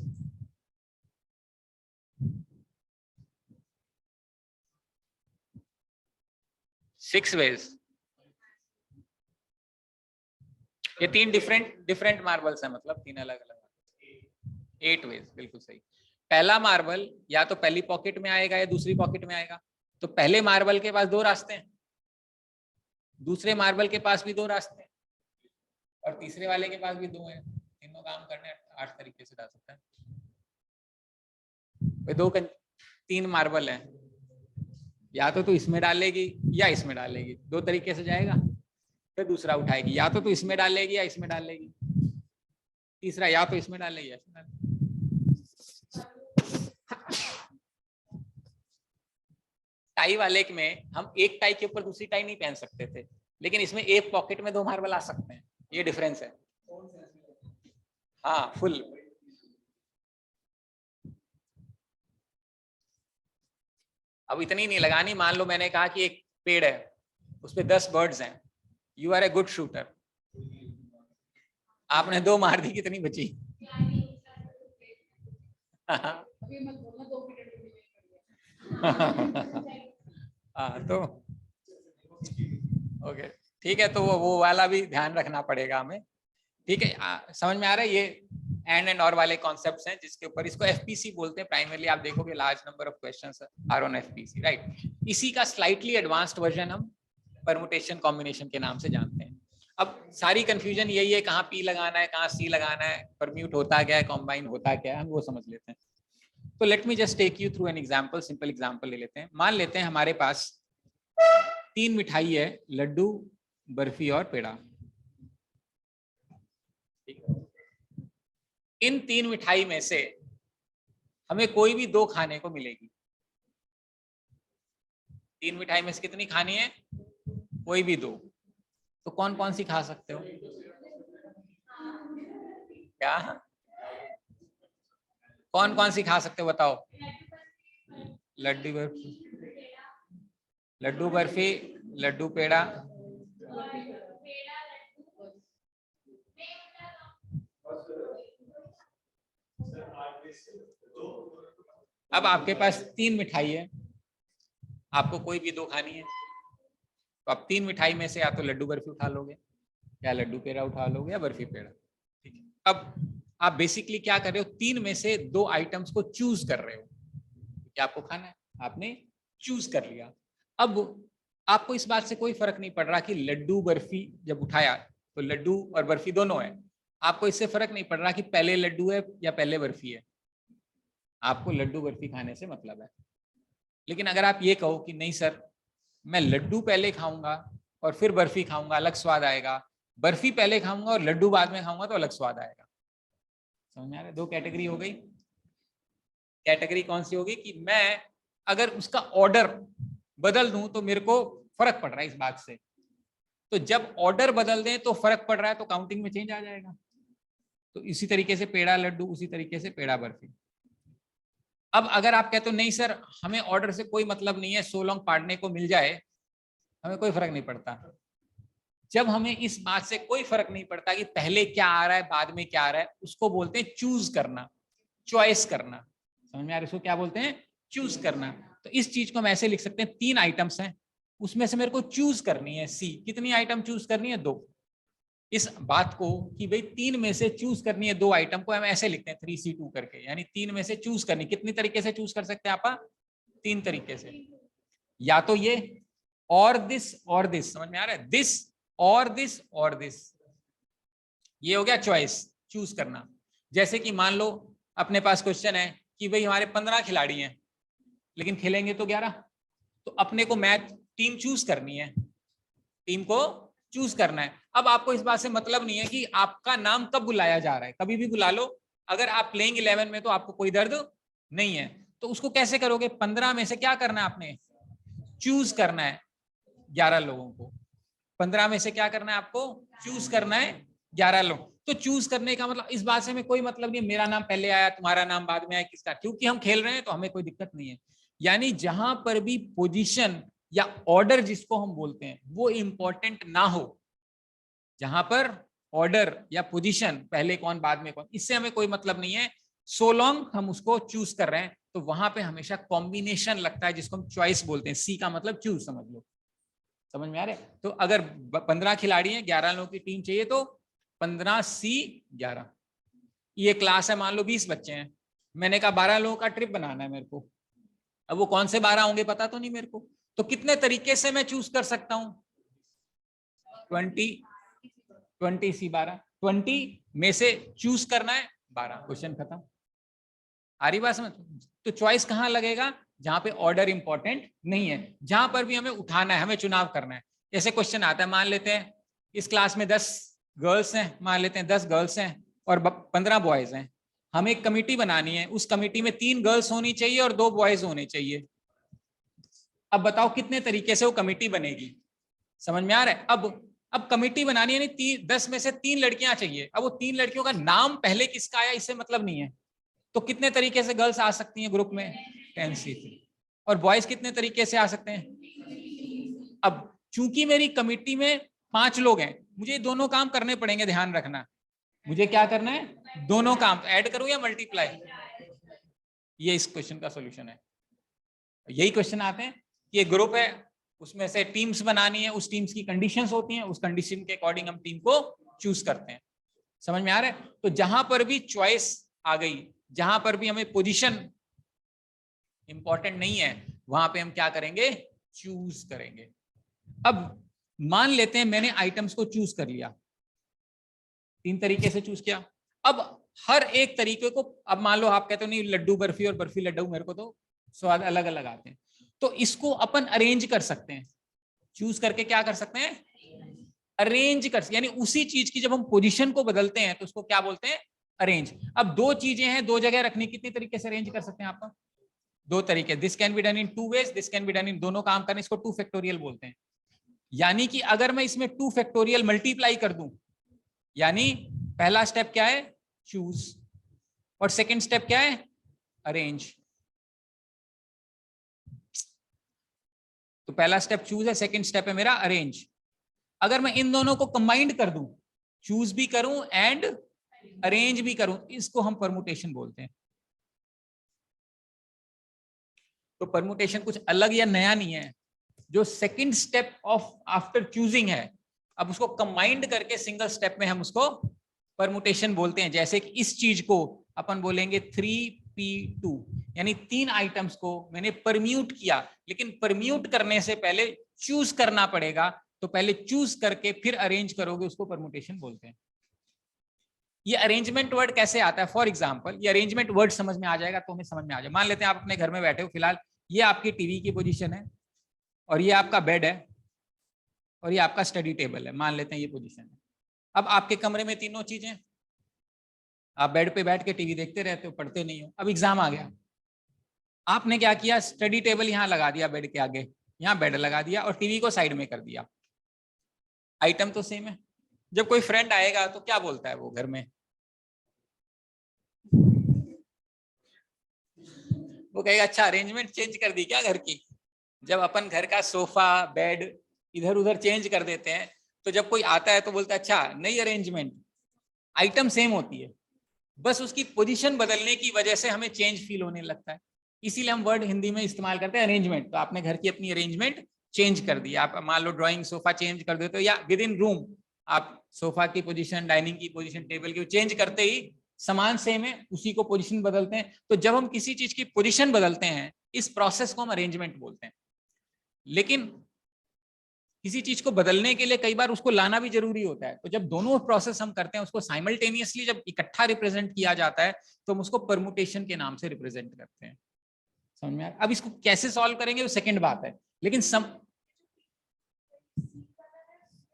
सिक्स वेज। ये 3 डिफरेंट मार्बल्स हैं, मतलब 3 अलग अलग। 8 वेज, बिल्कुल सही। पहला मार्बल या तो पहली पॉकेट में आएगा या दूसरी पॉकेट में आएगा। तो पहले मार्बल के पास 2 रास्ते हैं, दूसरे मार्बल के पास भी 2 रास्ते हैं, और तीसरे वाले के पास भी 2 हैं। तीनों काम करने 8 तरीके से डाल सकता है। 3 मार्बल है, या तो तू इसमें डालेगी या इसमें डालेगी, 2 तरीके से जाएगा। फिर दूसरा उठाएगी, या तो तू इसमें डालेगी या इसमें डालेगी। तीसरा, या तो इसमें डालेगी या इसमें डालेगी। टाई वाले में हम एक टाई के ऊपर दूसरी टाई नहीं पहन सकते थे, लेकिन इसमें एक पॉकेट में 2 मार्बल आ सकते हैं। ये डिफरेंस है। हाँ, फुल। अब इतनी नहीं लगानी। मान लो मैंने कहा कि एक पेड़ है, उस पे 10 बर्ड्स हैं, you are a good shooter, आपने 2 मार दी, कितनी बची? हाँ, तो ओके, ठीक है। तो वो वाला भी ध्यान रखना पड़ेगा हमें। ठीक है, समझ में आ रहा है? ये एंड और वाले कॉन्सेप्ट्स हैं, जिसके ऊपर इसको एफपीसी बोलते हैं प्राइमरली। आप देखोगे large number of questions are on FPC, right. इसी का स्लाइटली एडवांस्ड वर्जन हम परमुटेशन कॉम्बिनेशन के नाम से जानते हैं। अब सारी कंफ्यूजन यही है, कहाँ पी लगाना है, कहाँ सी लगाना है, परम्यूट होता क्या है, कॉम्बाइन होता क्या है, हम वो समझ लेते हैं। तो let me just take you through an example, simple example ले लेते हैं। मान लेते हैं हमारे पास 3 मिठाई है, लड्डू, बर्फी और पेड़ा। इन 3 मिठाई में से हमें कोई भी 2 खाने को मिलेगी। 3 मिठाई में से कितनी खानी है? कोई भी 2। तो कौन कौन सी खा सकते हो? क्या? कौन कौन सी खा सकते हो बताओ? लड्डू बर्फी, लड्डू बर्फी, लड्डू पेड़ा। अब आपके पास 3 मिठाई है, आपको कोई भी 2 खानी है, तो आप 3 मिठाई में से या तो लड्डू बर्फी उठा लोगे, या लड्डू पेड़ा उठा लोगे, या बर्फी पेड़ा। ठीक है। अब आप बेसिकली क्या कर रहे हो? 3 में से 2 आइटम्स को चूज कर रहे हो, क्या आपको खाना है, आपने चूज कर लिया। अब आपको इस बात से कोई फर्क नहीं पड़ रहा कि लड्डू बर्फी जब उठाया तो लड्डू और बर्फी दोनों है। आपको इससे फर्क नहीं पड़ रहा कि पहले लड्डू है या पहले बर्फी है, आपको लड्डू बर्फी खाने से मतलब है। लेकिन अगर आप ये कहो कि नहीं सर, मैं लड्डू पहले खाऊंगा और फिर बर्फी खाऊंगा, अलग स्वाद आएगा, बर्फी पहले खाऊंगा और लड्डू बाद में खाऊंगा तो अलग स्वाद आएगा। समझ में आ रहा है? 2 कैटेगरी हो गई। कैटेगरी कौन सी होगी कि मैं अगर उसका ऑर्डर बदल दूं तो मेरे को फर्क पड़ रहा है इस बात से। तो जब ऑर्डर बदल दें तो फर्क पड़ रहा है, तो काउंटिंग में चेंज आ जाएगा। तो इसी तरीके से पेड़ा लड्डू, उसी तरीके से पेड़ा बर्फी। अब अगर आप कहते हो नहीं सर हमें ऑर्डर से कोई मतलब नहीं है, सो लॉन्ग पढ़ने को मिल जाए हमें कोई फर्क नहीं पड़ता। जब हमें इस बात से कोई फर्क नहीं पड़ता कि पहले क्या आ रहा है बाद में क्या आ रहा है, उसको बोलते हैं चूज करना, चॉइस करना। समझ में आ रहा है इसको क्या बोलते हैं? चूज करना। तो इस चीज को हम ऐसे लिख सकते हैं, 3 आइटम्स हैं, उसमें से मेरे को चूज करनी है सी। कितनी आइटम चूज करनी है? 2। इस बात को कि भाई 3 में से चूज करनी है 2 आइटम को हम ऐसे लिखते हैं 3C2 करके, यानी 3 में से चूज करनी। कितनी तरीके से चूज कर सकते हैं आप? 3 तरीके से, या तो ये और दिस और दिस। समझ में आ रहा है? दिस और दिस और दिस, ये हो गया चॉइस, चूज करना। जैसे कि मान लो अपने पास क्वेश्चन है कि भाई हमारे 15 खिलाड़ी हैं लेकिन खेलेंगे तो 11, तो अपने को मैच टीम चूज करनी है, टीम को चूज करना है। अब आपको इस बात से मतलब नहीं है कि आपका नाम कब बुलाया जा रहा है, कभी भी बुला लो। अगर आप प्लेइंग 11 में तो आपको कोई दर्द नहीं है, तो उसको कैसे करोगे? 15 में से क्या करना है आपने? चूज करना है 11 लोगों को। 15 में से क्या करना है आपको? चूज करना है 11 लोग। तो चूज करने का मतलब इस बात से हमें कोई मतलब नहीं मेरा नाम पहले आया तुम्हारा नाम बाद में आया किसका, क्योंकि हम खेल रहे हैं तो हमें कोई दिक्कत नहीं है। यानी जहां पर भी पोजीशन या ऑर्डर जिसको हम बोलते हैं वो इंपॉर्टेंट ना हो, जहां पर ऑर्डर या पोजीशन पहले कौन बाद में कौन, इससे हमें कोई मतलब नहीं है, सो लॉन्ग हम उसको चूज कर रहे हैं। तो वहां पे हमेशा कॉम्बिनेशन लगता है जिसको हम चॉइस बोलते हैं। सी का मतलब चूज, समझ लो। समझ में आ रहा है? तो अगर 15 खिलाड़ी हैं, 11 लोगों की टीम चाहिए, तो 15C11। ये क्लास है, मान लो 20 बच्चे हैं, मैंने कहा 12 लोगों का ट्रिप बनाना है मेरे को। अब वो कौन से 12 होंगे पता तो नहीं मेरे को, तो कितने तरीके से मैं चूज कर सकता हूं? 20C12, 20 में से चूज करना है 12, क्वेश्चन खत्म। आ रही बात समझ? तो चॉइस कहां लगेगा? जहां पे ऑर्डर इंपॉर्टेंट नहीं है, जहां पर भी हमें उठाना है, हमें चुनाव करना है। जैसे क्वेश्चन आता है, मान लेते हैं इस क्लास में 10 गर्ल्स हैं, मान लेते हैं 10 गर्ल्स हैं और 15 बॉयज हैं। हमें एक कमेटी बनानी है, उस कमेटी में 3 गर्ल्स होनी चाहिए और 2 बॉयज होने चाहिए। अब बताओ कितने तरीके से वो कमेटी बनेगी? समझ में आ रहा है? अब कमेटी बनानी है, नहीं 10 में से 3 लड़कियां चाहिए। अब वो 3 लड़कियों का नाम पहले किसका आया इससे मतलब नहीं है, तो कितने तरीके से गर्ल्स आ सकती हैं ग्रुप में? 10C3। और बॉयज कितने तरीके से आ सकते हैं? अब चूंकि मेरी कमेटी में 5 लोग हैं, मुझे दोनों काम करने पड़ेंगे, ध्यान रखना। मुझे क्या करना है? दोनों काम। ऐड करूं या मल्टीप्लाई? ये इस क्वेश्चन का सॉल्यूशन है। यही क्वेश्चन आते हैं कि एक ग्रुप है, उसमें से टीम्स बनानी है, उस टीम्स की कंडीशंस होती हैं, उस कंडीशन के अकॉर्डिंग हम टीम को चूज करते हैं। समझ में आ रहा है? तो जहां पर भी चॉइस आ गई, जहां पर भी हमें पोजीशन इंपॉर्टेंट नहीं है, वहां पे हम क्या करेंगे? चूज करेंगे। अब मान लेते हैं मैंने आइटम्स को चूज कर लिया, 3 तरीके से चूज किया। अब हर एक तरीके को, अब मान लो आप कहते हो नहीं लड्डू बर्फी और बर्फी लड्डू मेरे को तो स्वाद अलग अलग आते हैं, तो इसको अपन अरेंज कर सकते हैं। चूज करके क्या कर सकते हैं? अरेंज कर, यानी उसी चीज की जब हम पोजीशन को बदलते हैं तो उसको क्या बोलते हैं? अरेंज। अब 2 चीजें हैं, 2 जगह रखनी, कितनी तरीके से अरेंज कर सकते हैं आप? 2 तरीके। This can be done in 2 ways, this can be done in, दोनों काम करने, इसको 2 फैक्टोरियल बोलते हैं। यानी कि अगर मैं इसमें 2 फैक्टोरियल मल्टीप्लाई कर दूं, यानी पहला स्टेप क्या है? चूज, और सेकंड स्टेप क्या है? अरेंज। तो पहला स्टेप चूज है, सेकंड स्टेप है मेरा अरेंज। अगर मैं इन दोनों को कंबाइंड कर दूं, चूज भी करूं एंड अरेंज भी करूं, इसको हम परमुटेशन बोलते हैं। तो परमुटेशन कुछ अलग या नया नहीं है, जो second step of after choosing है, अब उसको कंबाइंड करके सिंगल स्टेप में हम उसको परमुटेशन बोलते हैं। जैसे कि इस चीज को अपन बोलेंगे 3P2, यानी 3 आइटम्स को मैंने परम्यूट किया, लेकिन परम्यूट करने से पहले चूज करना पड़ेगा, तो पहले चूज करके फिर अरेंज करोगे, उसको परमुटेशन बोलते हैं। ये अरेंजमेंट वर्ड कैसे आता है? फॉर एग्जांपल, ये अरेंजमेंट वर्ड समझ में आ जाएगा तो हमें समझ में आ जाए। मान लेते हैं आप अपने घर में बैठे हो, फिलहाल ये आपकी टीवी की पोजीशन है, और ये आपका बेड है, और ये आपका स्टडी टेबल है, मान लेते हैं ये पोजीशन है। अब आपके कमरे में तीनों चीजें, आप बेड पे बैठ के टीवी देखते रहते हो, पढ़ते नहीं हो। अब एग्जाम आ गया, आपने क्या किया? स्टडी टेबल यहाँ लगा दिया बेड के आगे, यहाँ बेड लगा दिया और टीवी को साइड में कर दिया। आइटम तो सेम है। जब कोई फ्रेंड आएगा तो क्या बोलता है वो घर में? वो कहेगा अच्छा अरेंजमेंट चेंज कर दी क्या घर की। जब अपन घर का सोफा बेड इधर उधर चेंज कर देते हैं तो जब कोई आता है तो बोलता है अच्छा नई अरेंजमेंट, आइटम सेम होती है, बस उसकी पोजीशन बदलने की वजह से हमें चेंज फील होने लगता है। इसीलिए हम वर्ड हिंदी में इस्तेमाल करते हैं अरेंजमेंट। तो आपने घर की अपनी अरेंजमेंट चेंज कर दी, आप मान लो ड्राइंग सोफा चेंज कर देते हो या विद इन रूम आप सोफा की पोजीशन, डाइनिंग की पोजीशन, टेबल की चेंज करते ही सामान सेम है, उसी को पोजीशन बदलते हैं। तो जब हम किसी चीज की पोजीशन बदलते हैं इस प्रोसेस को हम अरेंजमेंट बोलते हैं। लेकिन किसी चीज को बदलने के लिए कई बार उसको लाना भी जरूरी होता है। तो जब दोनों प्रोसेस हम करते हैं उसको साइमल्टेनियसली जब इकट्ठा रिप्रेजेंट किया जाता है तो हम उसको परमुटेशन के नाम से रिप्रेजेंट करते हैं। समझ में आया? अब इसको कैसे सॉल्व करेंगे वो सेकंड बात है, लेकिन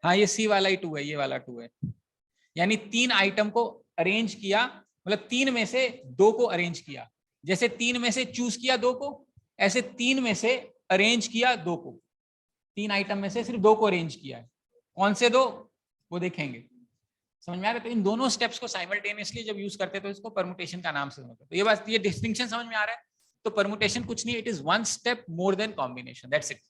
हाँ ये सी वाला ही 2 है, ये वाला 2 है। यानी 3 आइटम को अरेंज किया, मतलब 3 में से 2 को अरेंज किया। जैसे 3 में से चूज किया 2 को, ऐसे 3 में से अरेंज किया 2 को। 3 आइटम में से सिर्फ 2 को अरेंज किया है। कौन से 2 वो देखेंगे। समझ में आ रहा है? तो इन दोनों स्टेप्स को साइमल्टेनियसली जब यूज करते हैं तो इसको परमुटेशन का नाम से समझते हैं। तो ये बात, ये डिस्टिंक्शन समझ में आ रहा है? तो परमुटेशन कुछ नहीं, it is one step more than combination, that's it.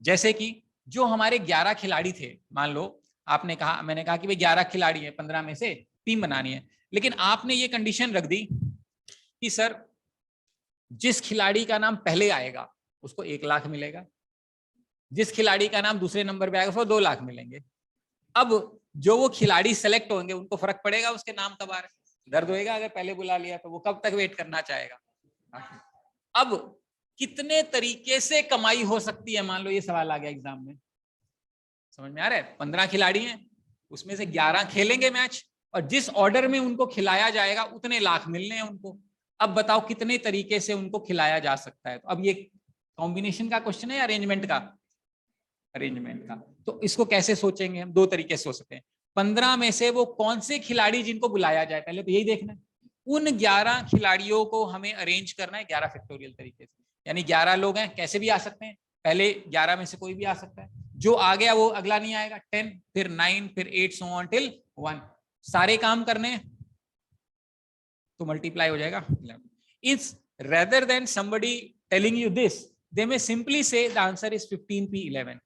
जैसे कि जो हमारे 11 खिलाड़ी थे, मान लो आपने कहा, मैंने कहा कि भाई 11 खिलाड़ी है, 15 में से टीम बनानी है, लेकिन आपने ये कंडीशन रख दी कि सर जिस खिलाड़ी का नाम पहले आएगा उसको 1 लाख मिलेगा, जिस खिलाड़ी का नाम दूसरे नंबर पे आएगा उसको 2 लाख मिलेंगे। अब जो वो खिलाड़ी सेलेक्ट होंगे उनको फर्क पड़ेगा उसके नाम कब आ रहे, दर्द होएगा अगर पहले बुला लिया तो वो कब तक वेट करना चाहेगा। अब कितने तरीके से कमाई हो सकती है, मान लो ये सवाल आ गया एग्जाम में, समझ में आ रहा है? 15 खिलाड़ी हैं, उसमें से 11 खेलेंगे मैच और जिस ऑर्डर में उनको खिलाया जाएगा उतने लाख मिलने हैं उनको। अब बताओ कितने तरीके से उनको खिलाया जा सकता है। तो अब ये कॉम्बिनेशन का क्वेश्चन है या अरेंजमेंट का? अरेंजमेंट का। तो इसको कैसे सोचेंगे हम? 2 तरीके से सोच सकते हैं। 15 में से वो कौन से खिलाड़ी जिनको बुलाया जाए, पहले तो यही देखना है। उन 11 खिलाड़ियों को हमें अरेंज करना है 11 फैक्टोरियल तरीके से। यानी 11 लोग हैं, कैसे भी आ सकते हैं, पहले 11 में से कोई भी आ सकता है, जो आ गया वो अगला नहीं आएगा। 10 फिर 9 फिर 8 सो ऑन टिल 1, सारे काम करने तो मल्टीप्लाई हो जाएगा। It's rather than somebody telling you this, they may simply से द आंसर इज 15p11।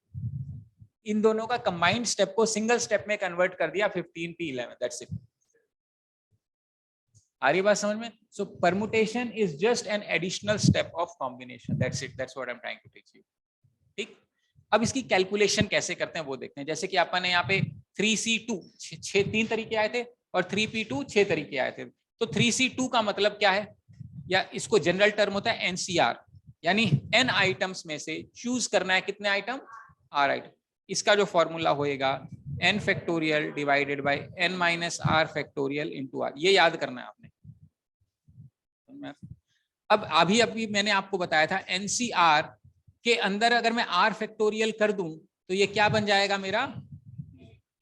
इन दोनों का कंबाइंड स्टेप को सिंगल स्टेप में कन्वर्ट कर दिया 15p11, दैट्स इट। आ रही बात समझ में? So permutation is just an additional step of combination, that's it, that's what I am trying to teach you. ठीक, अब इसकी कैलकुलेशन कैसे करते हैं वो देखते हैं। जैसे कि अपन ने यहाँ पे 3c2 3 तरीके आए थे और 3p2 6 तरीके आए थे। तो 3c2 का मतलब क्या है, या इसको जनरल टर्म होता है NCR, यानी n आइटम्स में से चूज करना है कितने आइटम, r आइटम। इसका जो फॉर्मूला होएगा n factorial divided by n minus r factorial into r, ये याद करना है आपने। अब अभी मैंने आपको बताया था NCR के अंदर अगर मैं r फैक्टोरियल कर दूं तो ये क्या बन जाएगा मेरा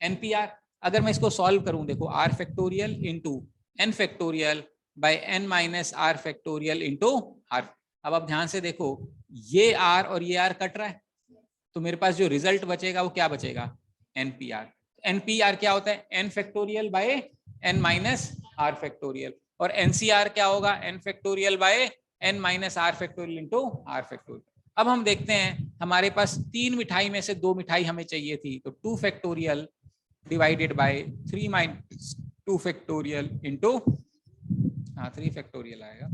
NPR। अगर मैं इसको सॉल्व करूं, देखो r factorial into n factorial by n minus r factorial into r। अब आप ध्यान से देखो, ये r और ये r कट रहा है, तो मेरे पास जो रिजल्ट बचेगा वो क्या बचेगा, NPR। NPR क्या होता है, n factorial by n minus r factorial, और NCR क्या होगा, n factorial by n minus r factorial into r factorial. अब हम देखते हैं, हमारे पास 3 मिठाई में से 2 मिठाई हमें चाहिए थी, तो 2 factorial divided bye 3 minus 2 factorial into 3 factorial आएगा,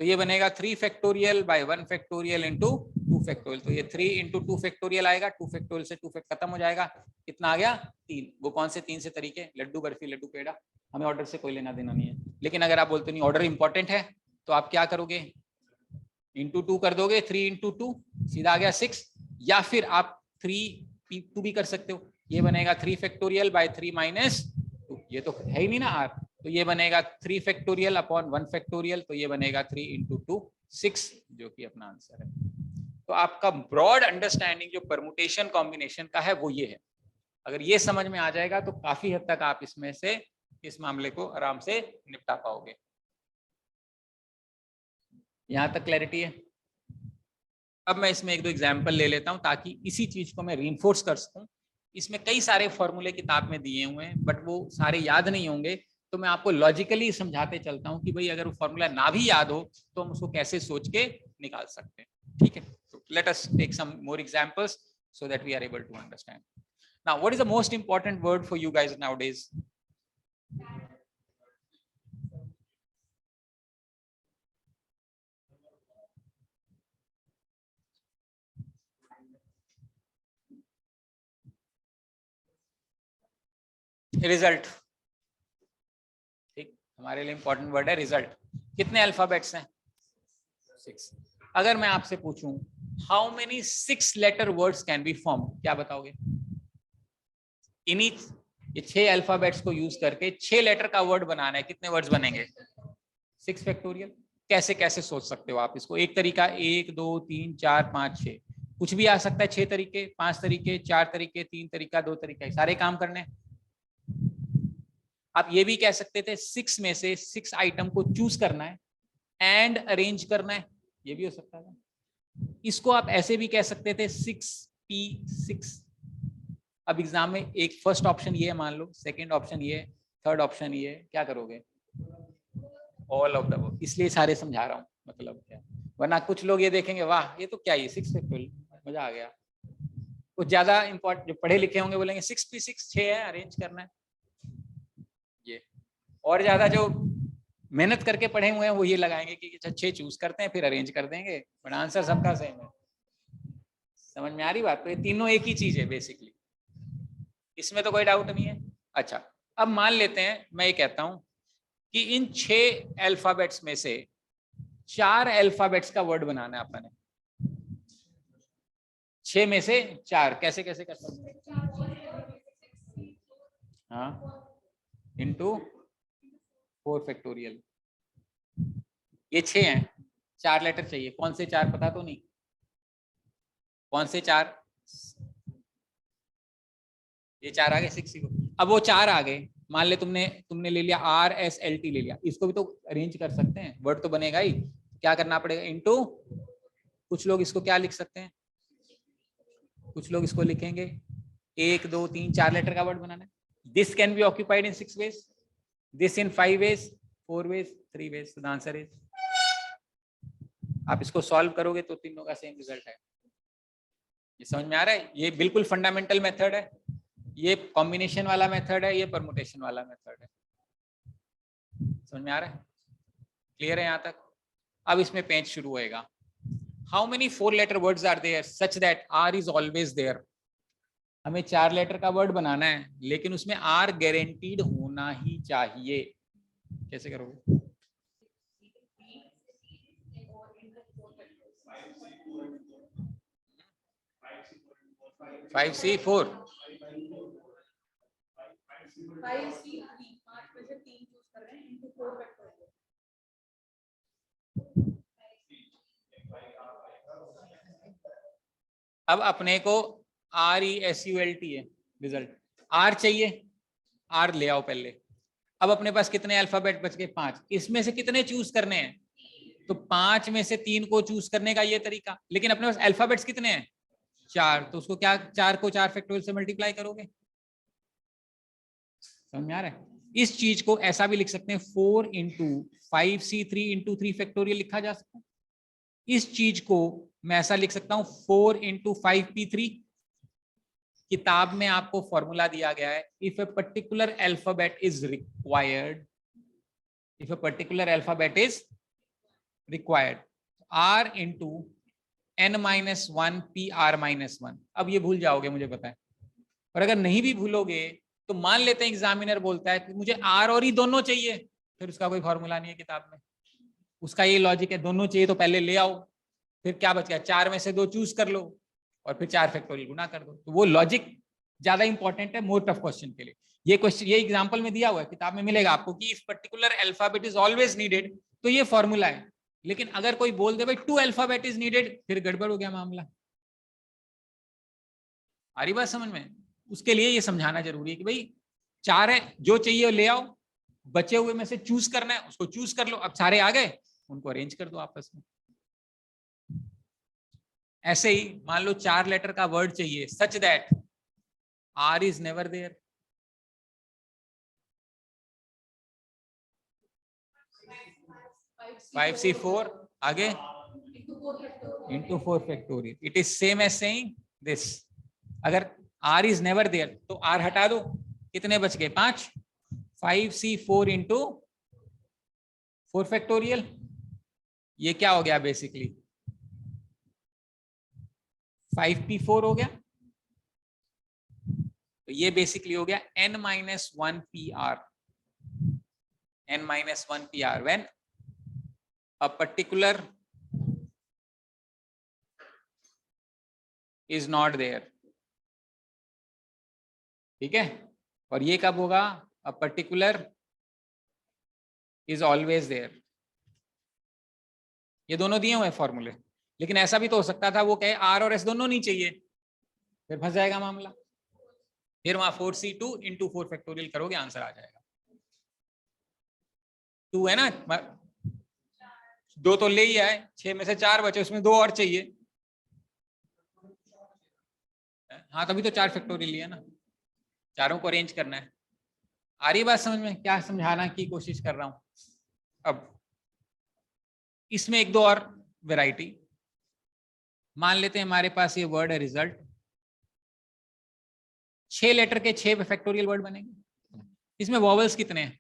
तो ये बनेगा 3 factorial by 1 factorial into 2 factorial. तो ये 3 इंटू 2 फैक्टोरियल आएगा, 2 फैक्टोरियल से 2 फैक्ट खत्म हो जाएगा, कितना आ गया 3। वो कौन से 3 से तरीके, लड्डू बर्फी लड्डू पेड़ा, हमें ऑर्डर से कोई लेना देना नहीं है। लेकिन अगर आप बोलते नहीं ऑर्डर इंपॉर्टेंट है तो आप क्या करोगे, इंटू 2 कर दोगे, 3 इंटू 2 सीधा आ गया 6, या फिर आप 3p2 भी कर सकते हो, ये बनेगा 3 फैक्टोरियल बाय 3 माइनस 2, ये तो है ही नहीं ना r, तो ये बनेगा 3 फैक्टोरियल अपॉन 1 फैक्टोरियल, तो ये बनेगा 3 इंटू 2 6, जो कि अपना आंसर है। तो आपका ब्रॉड अंडरस्टैंडिंग जो परमुटेशन कॉम्बिनेशन का है वो ये है। अगर ये समझ में आ जाएगा तो काफी हद तक आप इसमें से इस मामले को आराम से निपटा पाओगे। यहां तक क्लैरिटी है? अब मैं इसमें 1-2 एग्जाम्पल ले लेता हूं ताकि इसी चीज को मैं रीइंफोर्स कर सकूं। इसमें कई सारे फॉर्मूले किताब में दिए हुए हैं, बट वो सारे याद नहीं होंगे, तो मैं आपको लॉजिकली समझाते चलता हूँ कि भाई अगर वो फॉर्मूला ना भी याद हो तो हम उसको कैसे सोच के निकाल सकते हैं, ठीक है। तो let us take some more examples so that we are able to understand. Now, what is the most important word for you guys nowadays? Result, ठीक, हमारे लिए इंपॉर्टेंट वर्ड है रिजल्ट। कितने अल्फाबेट्स हैं? 6। अगर मैं आपसे पूछूं how many 6 letter words can be form, क्या बताओगे? इन्हीं ये 6 अल्फाबेट्स को यूज करके 6 लेटर का वर्ड बनाना है, कितने वर्ड्स बनेंगे? 6 फैक्टोरियल। कैसे कैसे सोच सकते हो आप इसको? एक तरीका 1 2 3 4 5 6, कुछ भी आ सकता है। 6 तरीके, 5 तरीके, 4 तरीके, 3 तरीका, 2 तरीका, सारे काम करने। आप ये भी कह सकते थे 6 में से 6 आइटम को चूज करना है एंड अरेंज करना है, ये भी हो सकता था। इसको आप ऐसे भी कह सकते थे 6P6। अब एग्जाम में एक फर्स्ट ऑप्शन ये है मान लो, सेकंड ऑप्शन ये, थर्ड ऑप्शन ये, क्या करोगे? All of the above. इसलिए सारे समझा रहा हूँ, मतलब क्या, वरना कुछ लोग ये देखेंगे वाह ये तो क्या, ये 6 फैक्टोरियल, मजा आ गया। कुछ ज्यादा इंपॉर्टेंट जो पढ़े लिखे होंगे बोलेंगे 6P6 6 है, अरेंज करना है ये। और ज्यादा जो मेहनत करके पढ़े हुए हैं वो ये लगाएंगे कि 6 चूज करते हैं फिर अरेंज कर देंगे, बट आंसर सबका सेम है। समझ में आ रही बात? तो ये तीनों एक ही चीज है बेसिकली, इसमें तो कोई डाउट नहीं है। अच्छा, अब मान लेते हैं मैं ये कहता हूं कि इन 6 अल्फाबेट्स में से 4 अल्फाबेट्स का वर्ड बनाना है अपन ने। 6 में से 4 कैसे कैसे कर सकते हैं? हाँ, इंटू 4 फैक्टोरियल। ये 6 हैं, 4 लेटर चाहिए, कौन से 4 पता तो नहीं? कौन से 4? ये 4 आ गए 6। अब वो 4 आ गए, मान ले तुमने ले लिया RSLT ले लिया, इसको भी तो अरेंज कर सकते हैं, वर्ड तो बनेगा ही। क्या करना पड़ेगा? इनटू, कुछ लोग इसको क्या लिख सकते हैं, कुछ लोग इसको लिखेंगे 1 2 3 4 लेटर का वर्ड बनाना है। This can be occupied in 6 ways, this in 5 ways, 4 ways, 3 ways। The answer is, आप इसको सॉल्व करोगे तो तीनों का सेम रिजल्ट है। ये समझ में आ रहा है? ये बिल्कुल फंडामेंटल मेथड है, ये कॉम्बिनेशन वाला मेथड है, ये परमुटेशन वाला मेथड है। समझ में आ रहा है? क्लियर है यहाँ तक? अब इसमें पेंच शुरू होएगा। How many 4 letter words are there such that R is always there? हमें 4 लेटर का वर्ड बनाना है लेकिन उसमें R गारंटीड होना ही चाहिए। कैसे करोगे? 5C4 अब अपने को RESULT है रिजल्ट, R चाहिए, R ले आओ पहले। अब अपने पास कितने अल्फाबेट बच गए? 5। इसमें से कितने चूज करने हैं? तो 5 में से 3 को चूज करने का ये तरीका, लेकिन अपने पास अल्फाबेट्स कितने हैं? 4। तो उसको क्या, 4 को 4 फैक्टोरियल से मल्टीप्लाई करोगे। समझ में आ रहा है? इस चीज को ऐसा भी लिख सकते हैं 4 इंटू 5C3 इंटू 3 फैक्टोरियल लिखा जा सकता है। इस चीज को मैं ऐसा लिख सकता हूं 4 इंटू 5P3। किताब में आपको फॉर्मूला दिया गया है, if a particular alphabet is required, if a particular alphabet is required, R into N-1 PR-1। अब ये भूल जाओगे मुझे पता है, और अगर नहीं भी भूलोगे तो मान लेते हैं एग्जामिनर बोलता है कि मुझे R और E दोनों चाहिए, फिर उसका कोई फॉर्मूला नहीं है किताब में, उसका ये लॉजिक है दोनों चाहिए तो पहले ले आओ, फिर क्या बच गया? 4 में से 2 चूज कर लो और फिर 4 फैक्टोरियल गुना कर दो। तो वो लॉजिक ज्यादा इंपॉर्टेंट है मोर टफ क्वेश्चन के लिए। ये क्वेश्चन, ये एग्जांपल में दिया हुआ है, किताब में मिलेगा आपको कि if particular alphabet is always needed, तो ये फॉर्मूला है। लेकिन अगर कोई बोल दे भाई 2 अल्फाबेट इज नीडेड, फिर गड़बड़ हो गया मामला। आ रही बात समझ में? उसके लिए ये समझाना जरूरी है कि भाई 4 है, जो चाहिए ले आओ, बचे हुए में से चूज करना है उसको चूज कर लो। अब सारे आ गए, उनको अरेंज कर दो आपस में। ऐसे ही मान लो 4 लेटर का वर्ड चाहिए such that R is never there, 5c4 आगे into 4 factorial. It is same as saying this. अगर r is never there तो r हटा दो, कितने बच गए 5, 5c4 into 4 factorial. ये क्या हो गया बेसिकली 5p4 हो गया, तो ये बेसिकली हो गया n-1 pr, n-1 pr when a particular is not there. ठीक है, और ये कब होगा a particular is always there. ये दोनों दिए हुए हैं फॉर्मूले, लेकिन ऐसा भी तो हो सकता था वो कहे r और s दोनों नहीं चाहिए, फिर फंस जाएगा मामला। फिर वहां 4c2 into 4 फैक्टोरियल करोगे, आंसर आ जाएगा। 2 है ना, 2 तो ले ही आए, 6 में से 4 बचे, उसमें 2 और चाहिए। हाँ तभी तो 4 फैक्टोरियल लिया ना, चारों को अरेंज करना है। आ रही बात समझ में, क्या समझाना की कोशिश कर रहा हूं। अब इसमें एक दो और वैरायटी, मान लेते हैं हमारे पास ये वर्ड है रिजल्ट, 6 लेटर के 6 फैक्टोरियल वर्ड बनेंगे। इसमें वॉवल्स कितने हैं,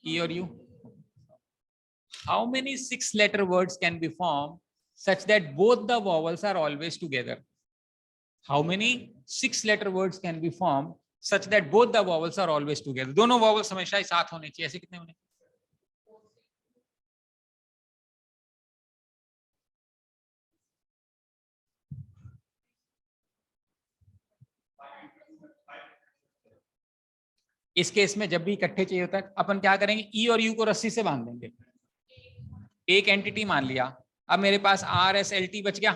ई और U. How many 6 letter words can be form such that both the vowels are always together? How many 6 letter words can be formed such that both the vowels are always together? दोनों vowels हमेशा ही साथ होने चाहिए, ऐसे कितने होने? इस case में जब भी इकट्ठे चाहिए होता है, अपन क्या करेंगे, ई और यू को रस्सी से बांध देंगे, एक एंटिटी मान लिया। अब मेरे पास आर एस एल टी बच गया।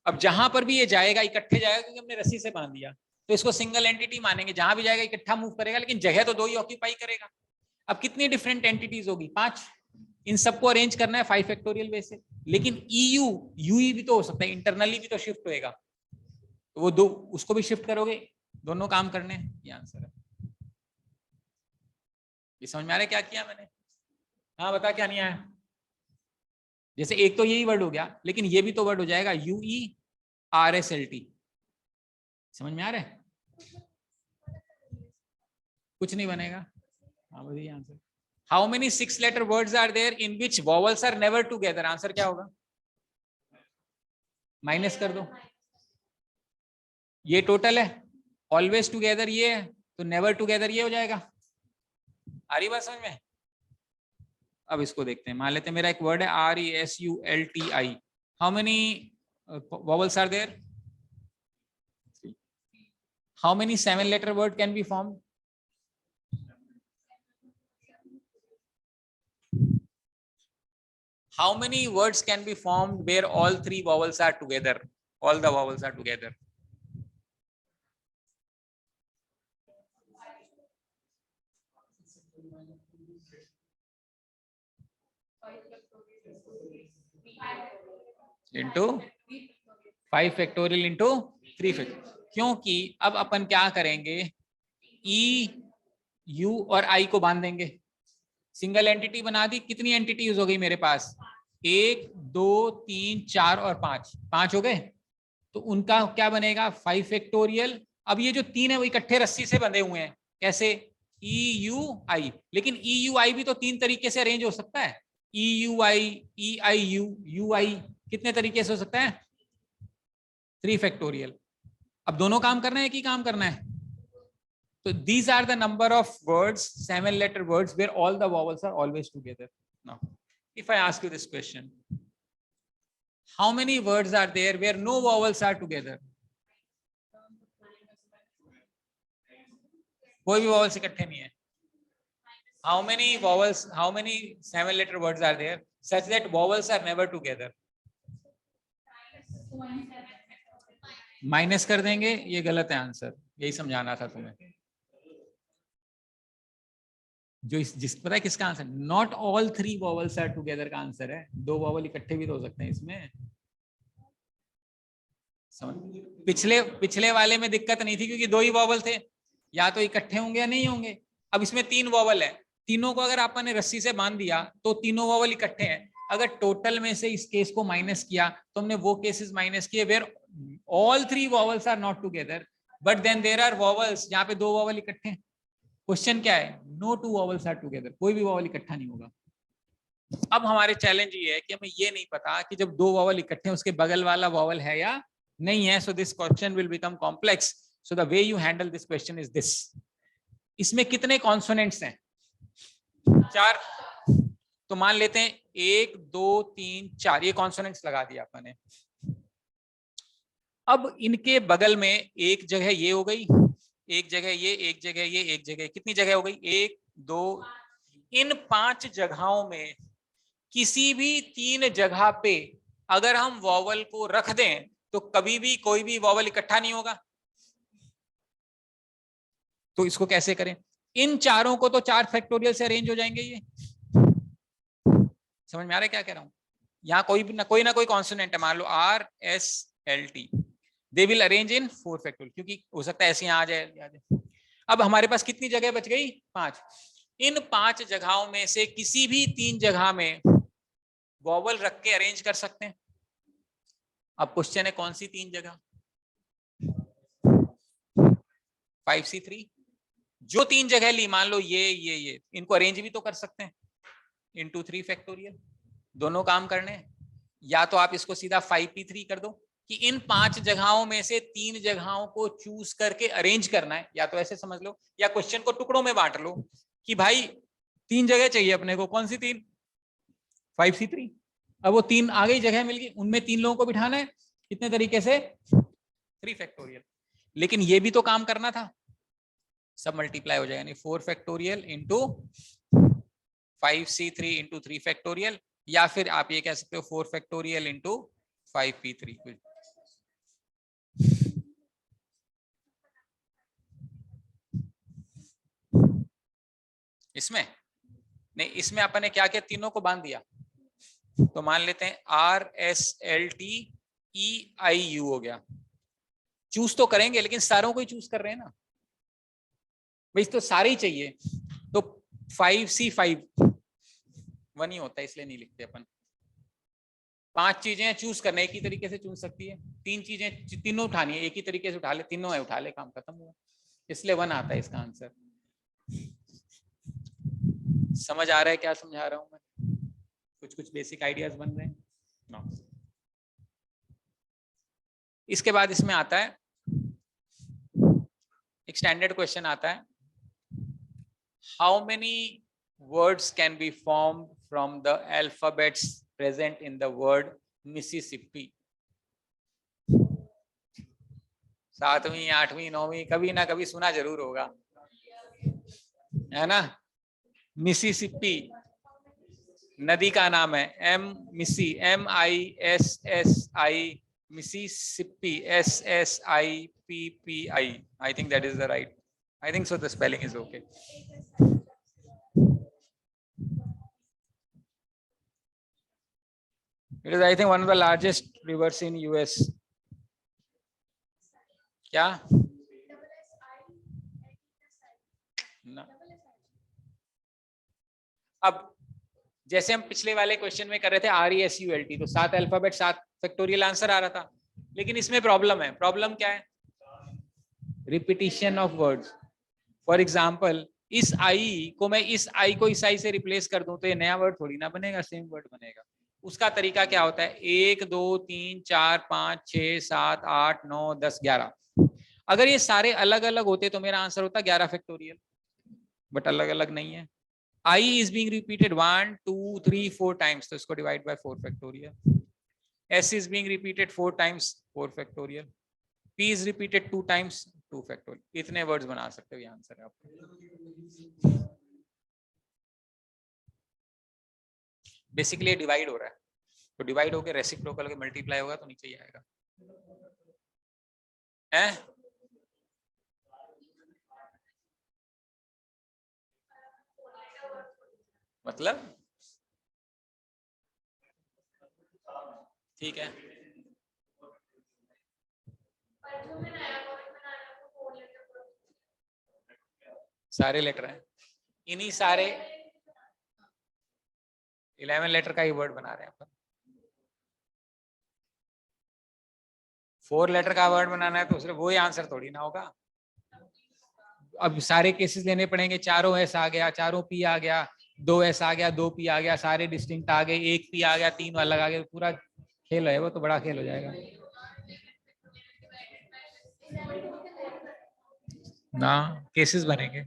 अब जहां पर भी ये जाएगा इकट्ठे जाएगा, क्योंकि हमने रस्सी से बांध दिया, तो इसको सिंगल एंटिटी मानेंगे। जहां भी जाएगा इकट्ठा मूव करेगा, लेकिन जगह तो 2 ही ऑक्यूपाई करेगा। अब कितनी डिफरेंट एंटिटीज होगी, 5। इन सबको अरेंज करना है 5 फैक्टोरियल वे से। लेकिन EU UE भी तो हो सकता है, इंटरनली भी तो शिफ्ट होएगा, तो वो 2 उसको भी शिफ्ट करोगे, दोनों काम करने हैं। ये आंसर है। ये समझ में आ रहा है क्या किया मैंने? हाँ बता, क्या नहीं आया? जैसे एक तो यही वर्ड हो गया, लेकिन ये भी तो वर्ड हो जाएगा UERSLT। समझ में आ रहा है? कुछ नहीं बनेगा। हाँ वही answer. How many 6 letter words are there in which vowels are never together? Answer क्या होगा? माइनस कर दो, ये टोटल है, ऑलवेज टुगेदर ये है, तो नेवर टुगेदर ये हो जाएगा। आ रही बात समझ में? अब इसको देखते हैं। मान लेते हैं मेरा एक वर्ड है RESULTI। How many vowels are there? How many 7 letter word can be form? How many words can be formed where all 3 vowels are together? All the vowels are together. Into 5 factorial into 3 factorial. क्योंकि अब अपन क्या करेंगे, E, U और I को बांध देंगे, single entity बना दी। कितनी एंटिटीज हो गई मेरे पास? 1 2 3 4 और 5 हो गए। तो उनका क्या बनेगा? 5 फैक्टोरियल। अब ये जो 3 है वो इकट्ठे रस्सी से बंधे हुए हैं, कैसे? EUI। लेकिन EUI भी तो 3 तरीके से अरेंज हो सकता है। EUI, EIU, UI कितने तरीके से हो सकता है? 3 फैक्टोरियल। अब दोनों काम करना है कि काम करना है? So these are the number of words, 7 letter words where all the vowels are always together. Now, if I ask you this question, how many words are there where no vowels are together? कोई भी vowels इकट्ठे नहीं है। How many vowels, how many 7 letter words are there such that vowels are never together? Minus कर देंगे, ये गलत है आंसर। यही समझाना था तुम्हें। जो जिस पता है किसका answer? Not all 3 vowels are together का आंसर है। 2 वॉवल इकट्ठे भी तो हो सकते हैं इसमें। समझ? पिछले वाले में दिक्कत नहीं थी, क्योंकि 2 ही वॉवल थे, या तो इकट्ठे होंगे या नहीं होंगे। अब इसमें 3 वॉवल है, तीनों को अगर आपने रस्सी से बांध दिया तो तीनों वॉवल इकट्ठे हैं। अगर टोटल में से इस केस को माइनस किया तो हमने वो केसेस माइनस किए where all three vowels are not together but then there are vowels जहां पे दो वॉवल इकट्ठे हैं। क्वेश्चन क्या है? No two vowels are together, कोई भी वॉवल इकट्ठा नहीं होगा। अब हमारे चैलेंज ये है कि हमें ये नहीं पता कि जब दो वॉवल इकट्ठे हैं उसके बगल वाला वॉवल है या नहीं है। So this question will become complex. So the way you handle this question is this. इसमें कितने कॉन्सोनेंट्स हैं? 4। तो मान लेते हैं 1 2 3 4 ये कॉन्सोनेंट्स लगा दिया अपन ने। अब इनके बगल में एक जगह ये हो गई, एक जगह ये, एक जगह ये, एक जगह, कितनी जगह हो गई? 1 2। इन 5 जगहों में किसी भी 3 जगह पे अगर हम वॉवल को रख दें तो कभी भी कोई भी वॉवल इकट्ठा नहीं होगा। तो इसको कैसे करें? इन चारों को तो 4 फैक्टोरियल से अरेंज हो जाएंगे। ये समझ में आ रहा है क्या कह रहा हूं? यहाँ कोई ना कोई कॉन्सोनेंट है, मान लो RSLT, they will arrange in 4 factorial, क्योंकि हो सकता है ऐसे यहाँ आ जाए। अब हमारे पास कितनी जगह बच गई? 5। इन 5 जगहों में से किसी भी 3 जगह में वॉवल रख के अरेंज कर सकते हैं। अब क्वेश्चन है कौन सी 3 जगह? 5C3 जो 3 जगह ली, मान लो ये इनको अरेंज भी तो कर सकते हैं इंटू 3 फैक्टोरियल। दोनों काम करने हैं। या तो आप इसको सीधा 5P3 कर दो कि इन 5 जगहों में से 3 जगहों को चूज करके अरेंज करना है, या तो ऐसे समझ लो, या क्वेश्चन को टुकड़ों में बांट लो कि भाई 3 जगह चाहिए अपने को। कौन सी 3? 5C3। अब वो 3 आ गई, जगह मिल गई, उनमें 3 लोगों को बिठाना है। कितने तरीके से? 3 फैक्टोरियल। लेकिन ये भी तो काम करना था, सब मल्टीप्लाई हो जाएगा। 4 factorial into 5C3 into 3 factorial, या फिर आप ये कह सकते हो 4 फैक्टोरियल इंटू 5P3। इसमें नहीं, इसमें अपन ने क्या किया? तीनों को बांध दिया। तो मान लेते हैं RSLTEIU हो गया। चूज तो करेंगे लेकिन सारों को ही चूज कर रहे हैं ना भाई, तो सारे ही चाहिए। तो 5C5 1 ही होता है, इसलिए नहीं लिखते अपन। 5 चीजें चूज करने, एक ही तरीके से चूज सकती है। 3 चीजें तीनों उठानी है, एक ही तरीके से उठा ले, तीनों है उठा ले, काम खत्म हुआ। इसलिए 1 आता है इसका आंसर। समझ आ रहा है क्या समझा रहा हूं मैं? कुछ कुछ बेसिक आइडियाज बन रहे हैं no. इसके बाद इसमें आता है एक स्टैंडर्ड क्वेश्चन आता है, how many words can be formed from the alphabets present in the word Mississippi? 7वीं 8वीं 9वीं कभी ना कभी सुना जरूर होगा, है ना? मिसिसिपी नदी का नाम है। MISSI, Mississippi SSIPPI। I think that is the right. I think so. The spelling is okay. It is, I think, one of the largest rivers in US. क्या? ना। अब जैसे हम पिछले वाले क्वेश्चन में कर रहे थे RESULT, तो 7 अल्फाबेट 7 फैक्टोरियल आंसर आ रहा था। लेकिन इसमें प्रॉब्लम है। प्रॉब्लम क्या है? Repetition of words. For example, इस आई को मैं इस आई को इस आई से रिप्लेस कर दूं तो ये नया वर्ड थोड़ी ना बनेगा, सेम वर्ड बनेगा। उसका तरीका क्या होता है? 1 2 3 4 5 6 7 8 9 10 11। अगर ये सारे अलग अलग होते तो मेरा आंसर होता 11 फैक्टोरियल, बट अलग अलग नहीं है। I is being repeated 1 2 3 4 times, तो इसको divide by 4 factorial. S is being repeated 4 times, 4 factorial. P is repeated 2 times, 2 factorial. इतने वर्ड्स बना सकते हो, ये आंसर है आपका। बेसिकली डिवाइड हो रहा है, तो डिवाइड होकर रेसिप्रोकल के मल्टीप्लाई होगा तो नीचे ही आएगा। है? मतलब ठीक है, सारे लेटर हैं, इन्हीं सारे 11 लेटर का ही वर्ड बना रहे हैं अपन। 4 लेटर का वर्ड बनाना है तो उसमें वही आंसर थोड़ी ना होगा। अब सारे केसेस लेने पड़ेंगे, चारों एस आ गया, चारों पी आ गया, 2 एस आ गया, 2 पी आ गया, सारे डिस्टिंक्ट आ गए, 1 पी आ गया, 3 अलग आ गया, पूरा खेल है वो तो, बड़ा खेल हो जाएगा ना। केसेस बनेंगे,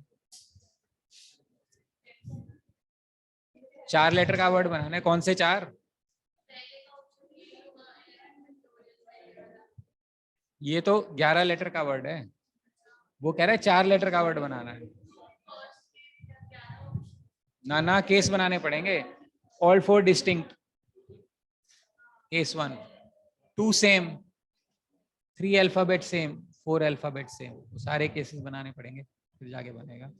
4 लेटर का वर्ड बनाना है। कौन से 4? ये तो 11 लेटर का वर्ड है, वो कह रहा है 4 लेटर का वर्ड बनाना है ना। ना केस बनाने पड़ेंगे। All 4 distinct, case 1, 2 same, 3 alphabet same, 4 alphabet same, तो सारे केसेस बनाने पड़ेंगे फिर जाके बनेगा।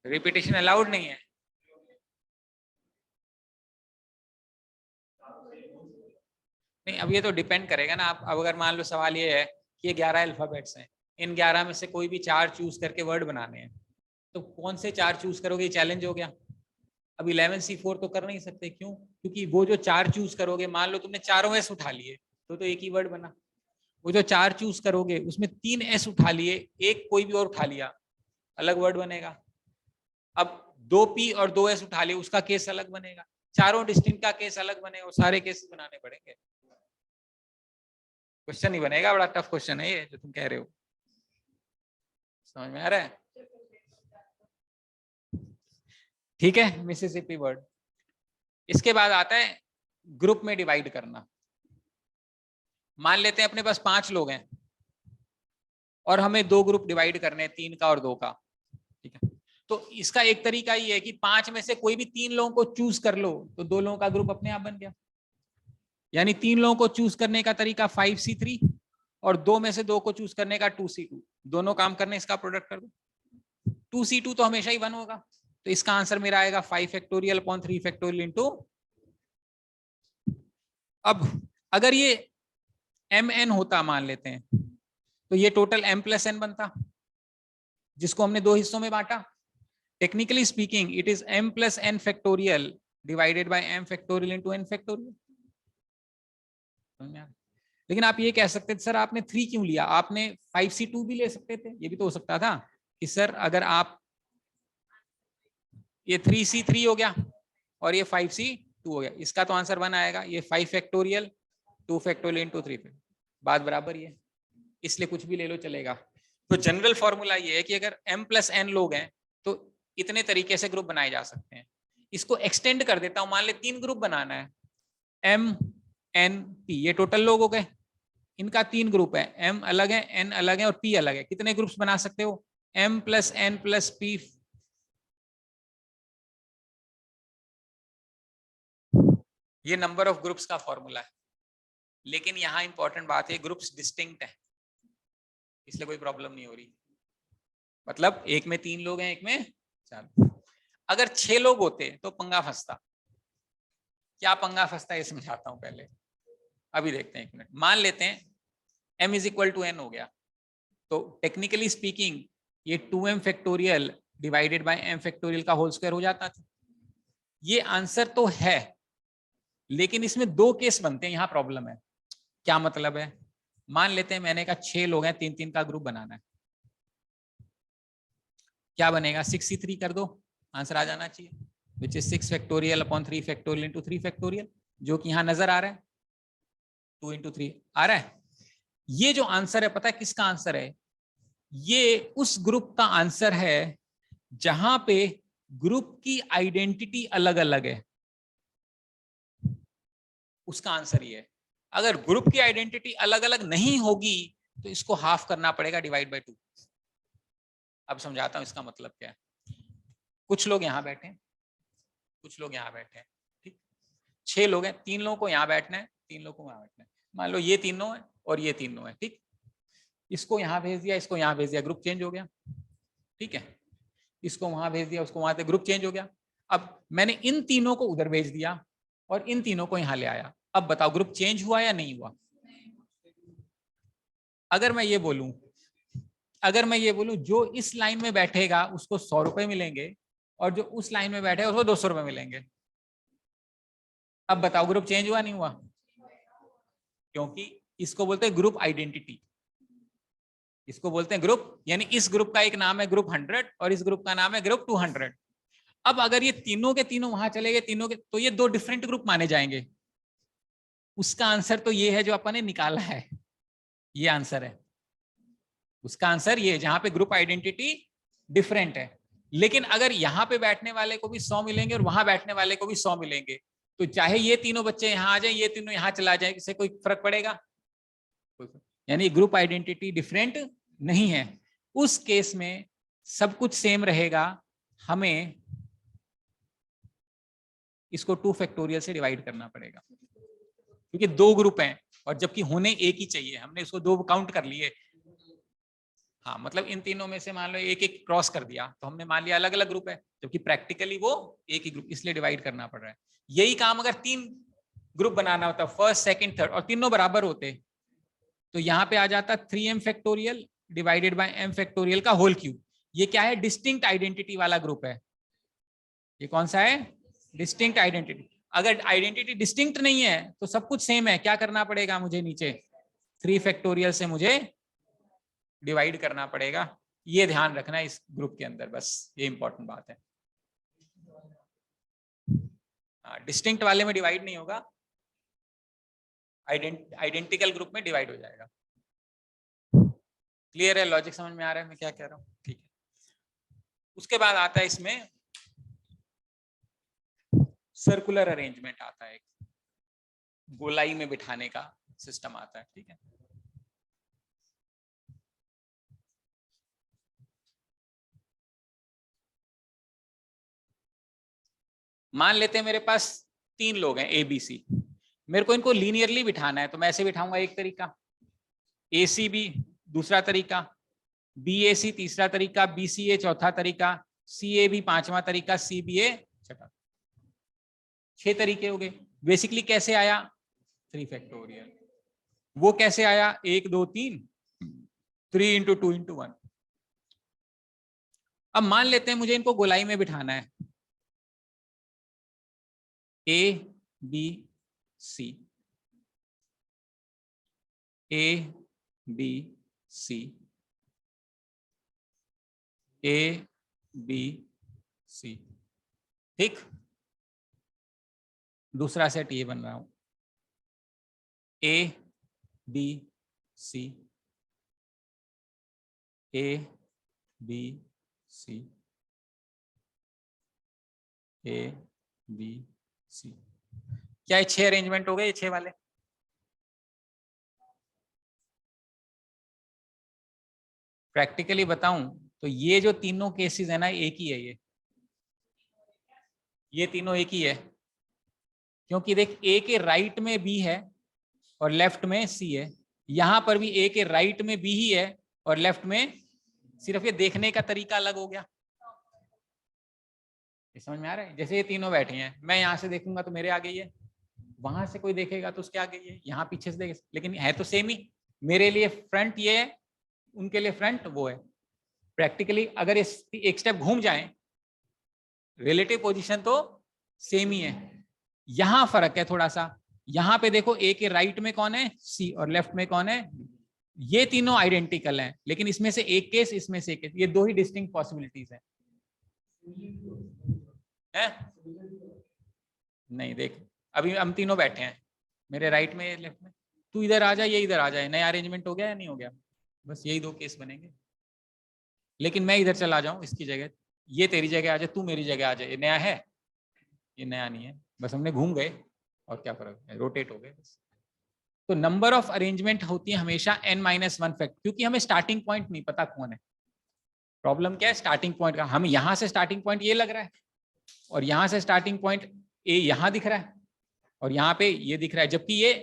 रिपीटेशन अलाउड नहीं है। नहीं, अब ये तो डिपेंड करेगा ना। आप अब अगर मान लो सवाल ये है कि ये 11 अल्फाबेट्स हैं, इन 11 में से कोई भी 4 चूज करके वर्ड बनाने हैं, तो कौन से 4 चूज करोगे? चैलेंज हो गया। अब 11C4 तो कर नहीं सकते, क्यों? क्योंकि वो जो 4 चूज करोगे, मान लो तुमने चारों एस उठा लिए तो एक ही वर्ड बना। वो जो 4 चूज करोगे उसमें 3 एस उठा लिए, एक कोई भी और उठा लिया, अलग वर्ड बनेगा। अब 2P और 2S उठा लिए, उसका केस अलग बनेगा। चारों डिस्टिंक्ट का केस अलग बनेगा, सारे केस बनाने पड़ेंगे। क्वेश्चन ही बनेगा, बड़ा टफ क्वेश्चन है ये जो तुम कह रहे हो। समझ में आ रहा है? ठीक है, मिसिसिपी वर्ड। इसके बाद आता है ग्रुप में डिवाइड करना। मान लेते हैं अपने पास 5 लोग हैं और हमें 2 ग्रुप डिवाइड करने हैं, 3 का और 2 का। ठीक है, तो इसका एक तरीका ये है कि 5 में से कोई भी 3 लोगों को चूज कर लो तो 2 लोगों का ग्रुप अपने आप बन गया। यानी 3 लोगों को चूज करने का तरीका 5C3 और 2 में से 2 को चूज करने का 2C2, दोनों काम करने, इसका प्रोडक्ट कर दो। 2C2 तो हमेशा ही 1 होगा, तो इसका आंसर मेरा आएगा 5 फैक्टोरियल अपॉन 3 फैक्टोरियल इंटू। अब अगर ये mn होता मान लेते हैं, तो ये टोटल m+n बनता, जिसको हमने 2 हिस्सों में बांटा। Technically speaking it is m+n factorial divided bye m factorial into n factorial. लेकिन आप ये कह सकते थे सर आपने 3 क्यों लिया? आपने 5C2 भी ले सकते थे, ये भी तो हो सकता था कि सर अगर आप ये 3C3 हो गया और ये 5C2 हो गया, इसका तो आंसर 1 आएगा। ये 5 फैक्टोरियल 2 फैक्टोरियल इंटू 3 फैक्टोरियल, बात बराबर ही है, इसलिए कुछ भी ले लो चलेगा। तो जनरल फॉर्मूला ये है कि अगर m+n लोग हैं तो इतने तरीके से ग्रुप बनाए जा सकते हैं। इसको एक्सटेंड कर देता हूं, मान ले 3 ग्रुप बनाना है, m,n,p, ये टोटल लोग हो गए, इनका 3 ग्रुप है, m अलग है, n अलग है और p अलग है। कितने ग्रुप्स बना सकते हो? m+n+p। ये नंबर ऑफ ग्रुप्स का फॉर्मूला है। लेकिन यहां इंपॉर्टेंट बात है, ग्रुप्स डिस्टिंक्ट है, इसलिए कोई प्रॉब्लम नहीं हो रही। मतलब एक में 3 लोग हैं, एक में 4। अगर 6 लोग होते तो पंगा फंसता। क्या पंगा फंसता है ये समझाता हूं पहले, अभी देखते हैं, 1 मिनट। मान लेते हैं m = n हो गया, तो टेक्निकली स्पीकिंग ये 2m factorial divided bye m factorial का होल स्क्वायर हो जाता था। ये आंसर तो है, लेकिन इसमें 2 केस बनते हैं, यहां प्रॉब्लम है। क्या मतलब है? मान लेते हैं मैंने कहा 6 लोग हैं, 3-3 का ग्रुप बनाना है, क्या बनेगा? 6C3 कर दो, आंसर आ जाना चाहिए, which is 6 factorial upon 3 factorial into 3 factorial, जो कि यहां नजर आ रहा है, 2 इंटू 3 आ रहा है। ये जो आंसर है, पता है किसका आंसर है? ये उस ग्रुप का आंसर है जहां पे ग्रुप की आइडेंटिटी अलग अलग है, उसका आंसर ये है। अगर ग्रुप की आइडेंटिटी अलग अलग नहीं होगी तो इसको हाफ करना पड़ेगा, डिवाइड बाय 2। अब समझाता हूं इसका मतलब क्या है। कुछ लोग यहां बैठे हैं, कुछ लोग यहां बैठे हैं, ठीक, 6 लोग हैं, 3 लोगों को यहां बैठना है, 3 लोगों को वहां बैठना है। मान लो ये तीनों है और ये तीनों है, ठीक, इसको यहां भेज दिया, इसको यहां भेज दिया, ग्रुप चेंज हो गया, ठीक है। इसको वहां भेज दिया, उसको वहां से, ग्रुप चेंज हो गया। अब मैंने इन तीनों को उधर भेज दिया और इन तीनों को यहां ले आया। अब बताओ ग्रुप चेंज हुआ या नहीं हुआ? अगर मैं ये बोलूं जो इस लाइन में बैठेगा उसको 100 रुपए मिलेंगे और जो उस लाइन में बैठेगा उसको 200 रुपए मिलेंगे। अब बताओ ग्रुप चेंज हुआ नहीं हुआ? क्योंकि इसको बोलते हैं ग्रुप आइडेंटिटी। इसको बोलते हैं ग्रुप, यानी इस ग्रुप का एक नाम है ग्रुप 100 और इस ग्रुप का नाम है ग्रुप 200। अब अगर ये तीनों के तीनों वहां चले गए तीनों के, तो ये दो डिफरेंट ग्रुप माने जाएंगे। उसका आंसर तो ये है जो अपन ने निकाला है, ये आंसर है उसका आंसर, ये जहां पे ग्रुप आइडेंटिटी डिफरेंट है। लेकिन अगर यहाँ पे बैठने वाले को भी 100 मिलेंगे और वहां बैठने वाले को भी 100 मिलेंगे, तो चाहे ये तीनों बच्चे यहाँ आ जाए ये तीनों यहाँ चला जाए, इससे कोई फर्क पड़ेगा? यानी ग्रुप आइडेंटिटी डिफरेंट नहीं है। उस केस में सब कुछ सेम रहेगा, हमें इसको 2 फैक्टोरियल से डिवाइड करना पड़ेगा क्योंकि दो ग्रुप हैं और जबकि होने एक ही चाहिए, हमने इसको दो काउंट कर लिए। हाँ, मतलब इन तीनों में से मान लो एक एक क्रॉस कर दिया तो हमने मान लिया अलग अलग ग्रुप है, जबकि प्रैक्टिकली वो एक ही ग्रुप, इसलिए डिवाइड करना पड़ रहा है। यही काम अगर 3 ग्रुप बनाना होता, फर्स्ट सेकंड थर्ड, और तीनों बराबर होते, तो यहाँ पे आ जाता 3m factorial divided bye m factorial का होल क्यूब। ये क्या है? डिस्टिंक्ट आइडेंटिटी वाला ग्रुप है। ये कौन सा है? Distinct identity. अगर आइडेंटिटी डिस्टिंक्ट नहीं है तो सब कुछ सेम है, क्या करना पड़ेगा मुझे? नीचे 3 फैक्टोरियल से मुझे डिवाइड करना पड़ेगा। ये ध्यान रखना है इस ग्रुप के अंदर, बस ये इंपॉर्टेंट बात है। डिस्टिंक्ट वाले में डिवाइड नहीं होगा, आइडेंटिकल ग्रुप में डिवाइड हो जाएगा। क्लियर है? लॉजिक समझ में आ रहा है मैं क्या कह रहा हूँ? ठीक है। उसके बाद आता है इसमें सर्कुलर अरेंजमेंट आता है, गोलाई में बिठाने का सिस्टम आता है। ठीक है, मान लेते हैं मेरे पास 3 लोग हैं ए बी सी, मेरे को इनको लीनियरली बिठाना है, तो मैं ऐसे बिठाऊंगा एक तरीका, ए सी बी दूसरा तरीका, बी ए सी तीसरा तरीका, बी सी ए चौथा तरीका, सी ए बी पांचवा तरीका, सी बी ए छठा। 6 तरीके हो गए। बेसिकली कैसे आया? 3 फैक्टोरियल। वो कैसे आया? 1 2 3 3 into 2 into 1। अब मान लेते हैं मुझे इनको गोलाई में बिठाना है, A B C, A B C, A B C. ठीक, दूसरा सेट ये बन रहा हूं, A B C, A B C, A B C. क्या ये 6 अरेंजमेंट हो गए? ये 6 वाले। प्रैक्टिकली बताऊं तो ये जो तीनों केसेस है ना, एक ही है। ये तीनों एक ही है, क्योंकि देख ए के राइट में बी है और लेफ्ट में सी है, यहां पर भी ए के राइट में बी ही है और लेफ्ट में, सिर्फ ये देखने का तरीका अलग हो गया। ये समझ में आ रहा है? जैसे ये तीनों बैठे हैं, मैं यहां से देखूंगा तो मेरे आगे ये, वहां से कोई देखेगा तो उसके आगे ये, यहाँ पीछे से देखे, लेकिन है तो सेम ही। मेरे लिए फ्रंट ये है, उनके लिए फ्रंट वो है। प्रैक्टिकली अगर इस एक स्टेप घूम जाए, रिलेटिव पोजीशन तो सेम ही है, यहां फर्क है थोड़ा सा। यहां पे देखो ए के राइट में कौन है? सी, और लेफ्ट में कौन है? ये तीनों आइडेंटिकल हैं, लेकिन इसमें से एक केस, इसमें से एक केस, ये दो ही डिस्टिंक्ट पॉसिबिलिटीज हैं। नहीं, देख अभी हम तीनों बैठे हैं, मेरे राइट में लेफ्ट में, तू इधर आ जाए ये इधर आ जाए, नया अरेंजमेंट हो गया या नहीं हो गया? बस यही 2 केस बनेंगे। लेकिन मैं इधर चला जाऊं इसकी जगह, ये तेरी जगह आ जाए, तू मेरी जगह आ जाए, ये नया है? ये नया नहीं है, बस हमने घूम गए और क्या फर्क है, रोटेट हो गए बस। तो नंबर ऑफ अरेंजमेंट होती है हमेशा n-1 फैक्ट, क्योंकि हमें स्टार्टिंग पॉइंट नहीं पता कौन है। प्रॉब्लम क्या है? स्टार्टिंग पॉइंट का। हमें यहां से स्टार्टिंग पॉइंट ये लग रहा है और यहां से स्टार्टिंग पॉइंट ए यहां दिख रहा है और यहाँ पे ये दिख रहा है, जबकि ये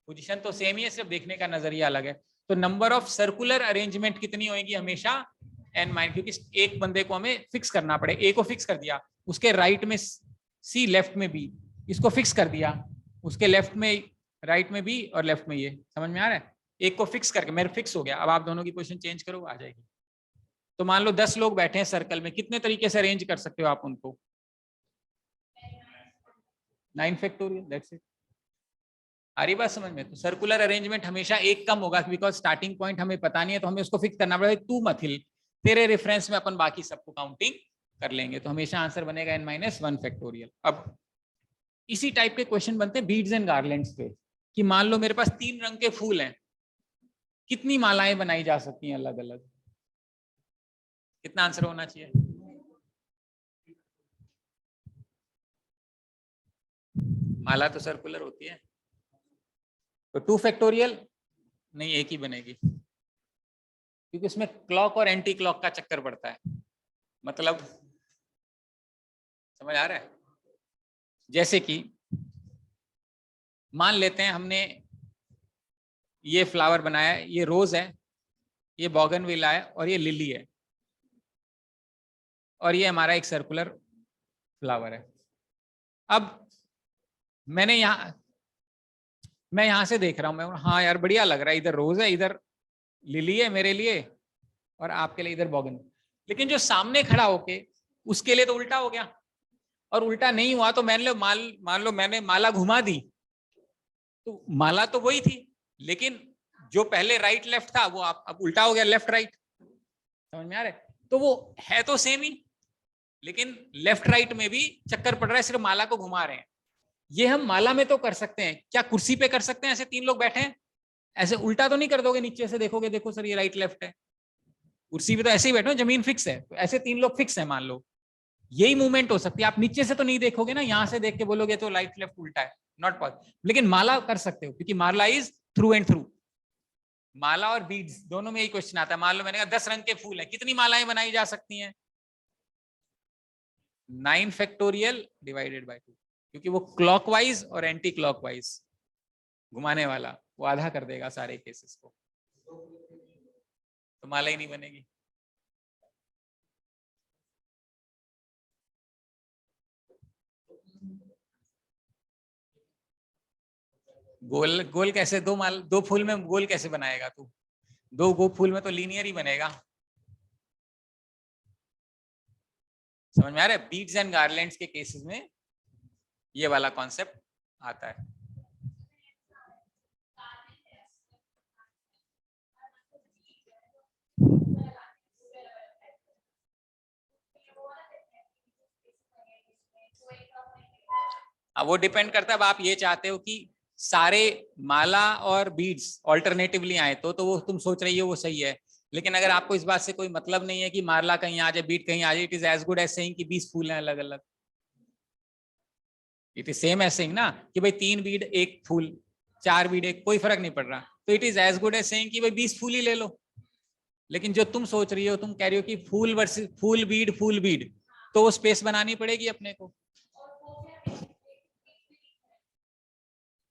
पोजीशन तो सेम ही है, सिर्फ देखने का नजरिया अलग है। तो नंबर ऑफ सर्कुलर अरेंजमेंट कितनी होगी? हमेशा n-, क्योंकि एक बंदे को हमें फिक्स करना पड़े। ए को फिक्स कर दिया, उसके राइट में सी, लेफ्ट में बी, इसको फिक्स कर दिया, उसके लेफ्ट में राइट में बी और लेफ्ट में ये, समझ में आ रहा है? एक को फिक्स करके मेरे फिक्स हो गया, अब आप दोनों की पोजीशन चेंज करो, आ जाएगी। तो मान लो 10 लोग बैठे हैं सर्कल में, कितने तरीके से अरेंज कर सकते हो आप उनको? 9 फैक्टोरियल, दैट्स इट। आ रही बात समझ में? तो सर्कुलर अरेंजमेंट हमेशा एक कम होगा, बिकॉज स्टार्टिंग पॉइंट हमें पता नहीं है, तो हमें उसको फिक्स करना पड़ेगा। तू मत हिल, तेरे रेफरेंस में अपन बाकी सबको काउंटिंग कर लेंगे, तो हमेशा आंसर बनेगा n-1 फैक्टोरियल। अब इसी टाइप के क्वेश्चन बनते हैं बीड्स एंड गार्लैंड्स पे, कि मान लो मेरे पास 3 रंग के फूल हैं, कितनी मालाएं बनाई जा सकती हैं अलग अलग? कितना आंसर होना चाहिए? माला तो सर्कुलर होती है, तो 2 फैक्टोरियल नहीं, एक ही बनेगी, क्योंकि इसमें क्लॉक और एंटी क्लॉक का चक्कर पड़ता है। मतलब समझ आ रहा है? जैसे कि मान लेते हैं हमने ये फ्लावर बनाया है, ये रोज है, ये बोगनविला है और ये लिली है, और ये हमारा एक सर्कुलर फ्लावर है। अब मैं यहां से देख रहा हूं, मैं हाँ यार बढ़िया लग रहा है, इधर रोज है, इधर लिली है मेरे लिए, और आपके लिए इधर बोगन। लेकिन जो सामने खड़ा होके, उसके लिए तो उल्टा हो गया, और उल्टा नहीं हुआ तो मान लो मैंने माला घुमा दी, तो माला तो वही थी, लेकिन जो पहले राइट लेफ्ट था वो अब उल्टा हो गया, लेफ्ट राइट। समझ में आ रहा है? तो वो है तो सेम ही, लेकिन लेफ्ट राइट में भी चक्कर पड़ रहा है, सिर्फ माला को घुमा रहे हैं। ये हम माला में तो कर सकते हैं, क्या कुर्सी पे कर सकते हैं? ऐसे 3 लोग बैठे हैं, ऐसे उल्टा तो नहीं कर दोगे, नीचे से देखोगे, देखो सर ये राइट लेफ्ट है। कुर्सी पे तो ऐसे ही बैठो, जमीन फिक्स है, तो ऐसे 3 लोग फिक्स है मान लो, यही मूवमेंट हो सकती है। आप नीचे से तो नहीं देखोगे ना, यहां से देख के बोलोगे तो राइट लेफ्ट उल्टा है, नॉट पॉसिबल। लेकिन माला कर सकते हो, क्योंकि माला इज थ्रू एंड थ्रू। माला और बीड्स दोनों में यही क्वेश्चन आता है। मान लो मैंने कहा 10 रंग के फूल है, कितनी मालाएं बनाई जा सकती हैं? 9 फैक्टोरियल डिवाइडेड बाय 2, क्योंकि वो क्लॉकवाइज और एंटी क्लॉकवाइज घुमाने वाला, वो आधा कर देगा सारे केसेस को, तो माला ही नहीं बनेगी। गोल गोल कैसे? 2 फूल में गोल कैसे बनाएगा तू? 2 फूल में तो लीनियर ही बनेगा। समझ में आ रहा है? बीड्स एंड गार्लैंड्स के केसेस में ये वाला कॉन्सेप्ट आता है। अब वो डिपेंड करता है, अब आप ये चाहते हो कि सारे माला और बीड्स ऑल्टरनेटिवली आए, तो वो तुम सोच रही हो वो सही है। लेकिन अगर आपको इस बात से कोई मतलब नहीं है कि माला कहीं आ जाए, बीट कहीं आ जाए, it is as good as saying कि 20 फूल हैं अलग अलग। It is same as saying ना कि भाई 3 बीड 1 फूल, 4 बीड 1, कोई फर्क नहीं पड़ रहा। तो it is as good as saying कि भाई 20 फूल ही ले लो। लेकिन जो तुम सोच रही हो, तुम कह रही हो कि फूल वर्सेस फूल बीड, तो वो स्पेस बनानी पड़ेगी अपने को।